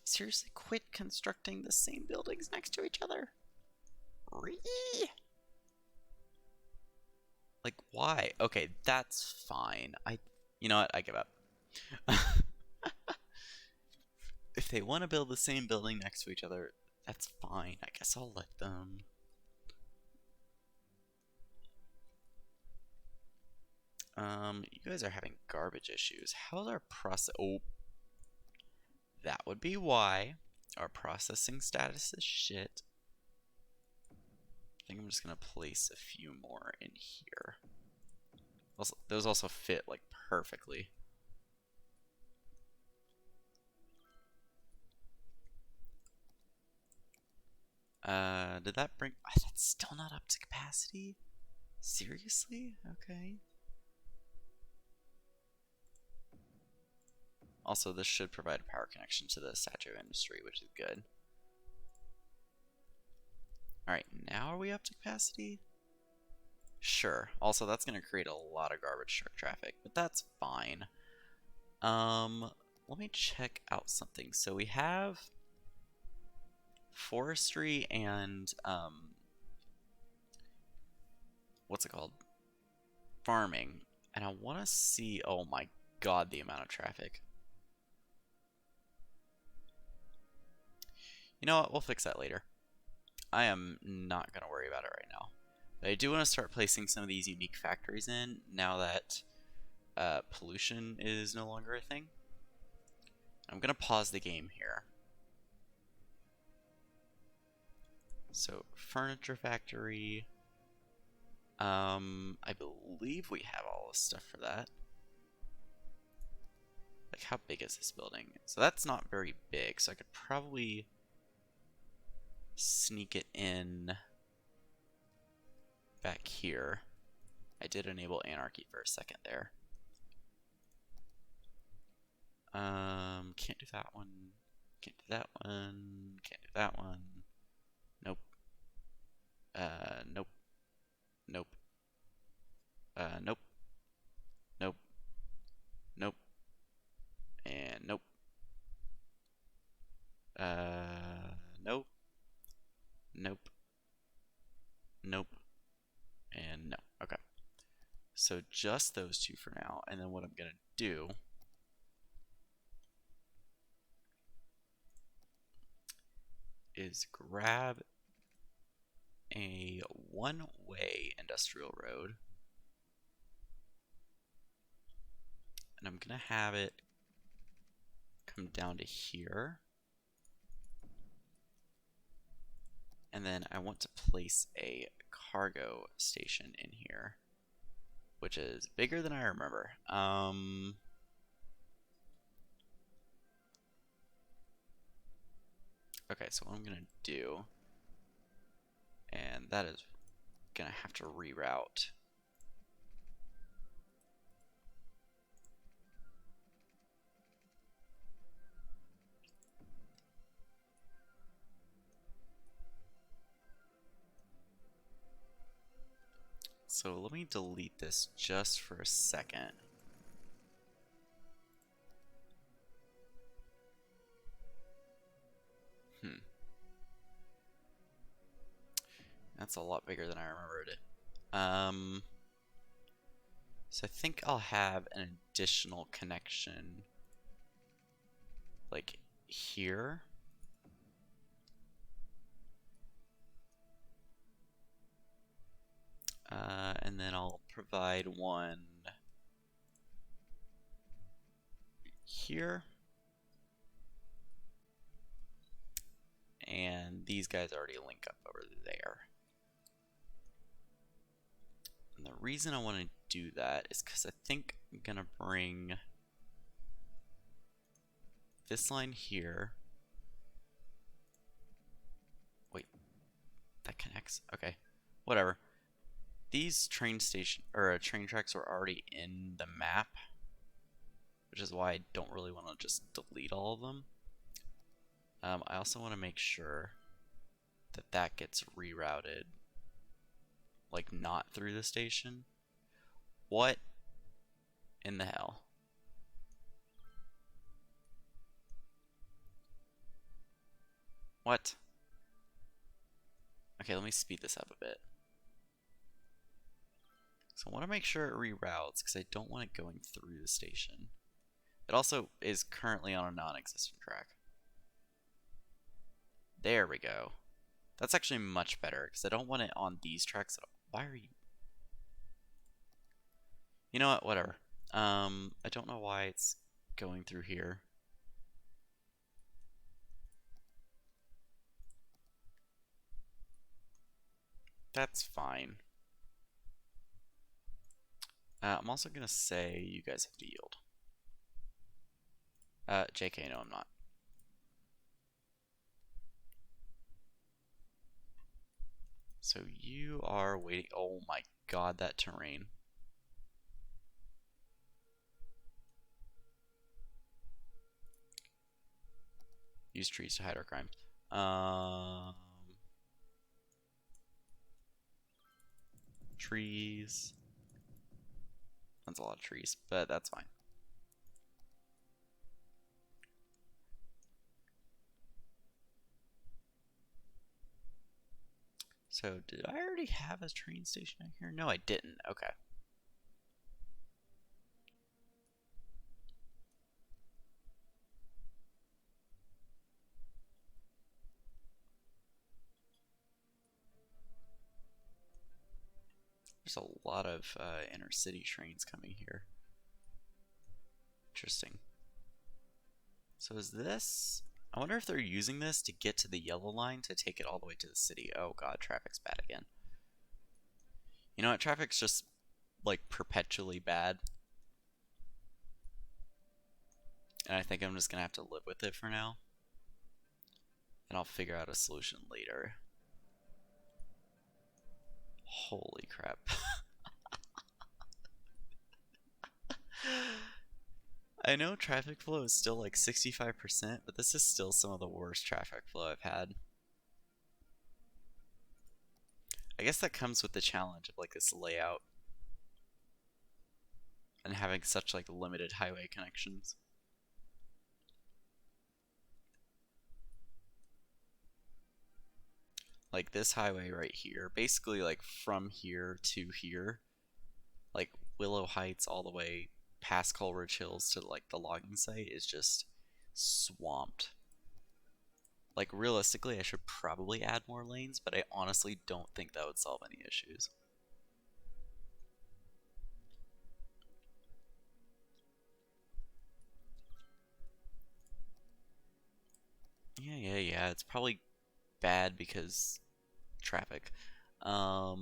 Seriously, quit constructing the same buildings next to each other. Like, why? Okay, that's fine. You know what? I give up. If they want to build the same building next to each other, that's fine. I guess I'll let them. You guys are having garbage issues. How's our process? Oh, that would be why. Our processing status is shit. I think I'm just gonna place a few more in here. Also, those also fit like perfectly. Did that bring? That's still not up to capacity? Seriously? Okay. Also, this should provide a power connection to the statue industry, which is good. Alright, now are we up to capacity? Sure. Also, that's going to create a lot of garbage truck traffic, but that's fine. Let me check out something. So we have forestry and, what's it called? Farming. And I want to see, oh my god, the amount of traffic. You know what? We'll fix that later. I am not going to worry about it right now. But I do want to start placing some of these unique factories in now that pollution is no longer a thing. I'm going to pause the game here. So, furniture factory. I believe we have all the stuff for that. Like, how big is this building? So that's not very big, so I could probably sneak it in back here. I did enable anarchy for a second there. Can't do that one. Can't do that one. Can't do that one. Nope. Nope. Nope. Nope. Nope. Nope. And nope. Nope. Nope. Nope. And no. Okay. So just those two for now. And then what I'm going to do is grab a one-way industrial road. And I'm going to have it come down to here. And then I want to place a cargo station in here, which is bigger than I remember. Okay, so what I'm going to do, and that is going to have to reroute. So let me delete this just for a second. That's a lot bigger than I remembered it. So I think I'll have an additional connection like here. And then I'll provide one here. And these guys already link up over there. And the reason I want to do that is because I think I'm going to bring this line here. Wait, that connects? Okay, whatever. These train tracks are already in the map, which is why I don't really want to just delete all of them. I also want to make sure that that gets rerouted, like not through the station. What in the hell? What? Okay, let me speed this up a bit. So I want to make sure it reroutes because I don't want it going through the station. It also is currently on a non-existent track. There we go. That's actually much better because I don't want it on these tracks at all. Why are you? You know what? Whatever. I don't know why it's going through here. That's fine. I'm also gonna say you guys have to yield. JK, no, I'm not. So you are waiting. Oh my god, that terrain. Use trees to hide our crimes. Trees. That's a lot of trees, but that's fine. So did I already have a train station out here? No, I didn't. Okay. There's a lot of inner city trains coming here. Interesting. So is this... I wonder if they're using this to get to the yellow line to take it all the way to the city. Oh god, traffic's bad again. You know what? Traffic's just like perpetually bad. And I think I'm just gonna have to live with it for now. And I'll figure out a solution later. Holy crap. I know traffic flow is still like 65%, but this is still some of the worst traffic flow I've had. I guess that comes with the challenge of like this layout and having such like limited highway connections. Like this highway right here, basically like from here to here, like Willow Heights all the way past Coleridge Hills to like the logging site is just swamped. Like realistically, I should probably add more lanes, but I honestly don't think that would solve any issues. Yeah. It's probably bad because traffic. Uh-huh.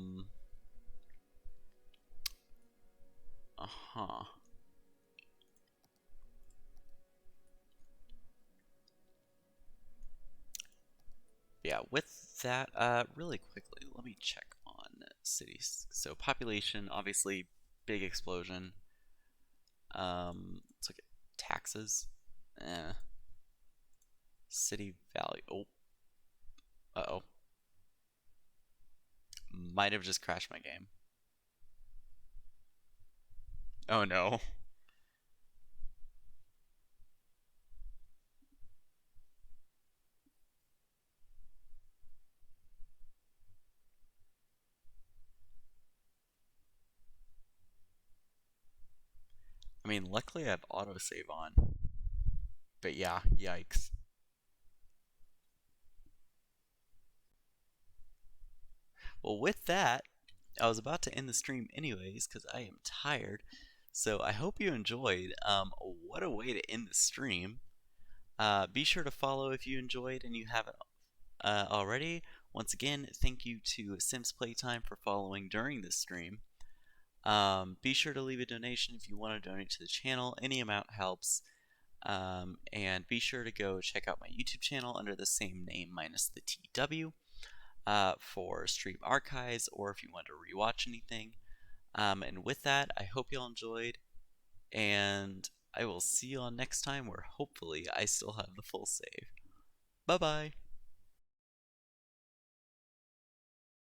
Yeah, with that, really quickly, let me check on cities. So population, obviously, big explosion. Let's look at taxes. Eh. City value. Oh. Uh-oh. Might have just crashed my game. Oh no. I mean, luckily I have autosave on. But yeah, yikes. Well, with that, I was about to end the stream anyways because I am tired. So I hope you enjoyed. What a way to end the stream. Be sure to follow if you enjoyed and you haven't already. Once again, thank you to Sims Playtime for following during this stream. Be sure to leave a donation if you want to donate to the channel. Any amount helps. And be sure to go check out my YouTube channel under the same name minus the TW for stream archives or if you want to rewatch anything. And with that, I hope you all enjoyed, and I will see you all next time where hopefully I still have the full save. Bye bye!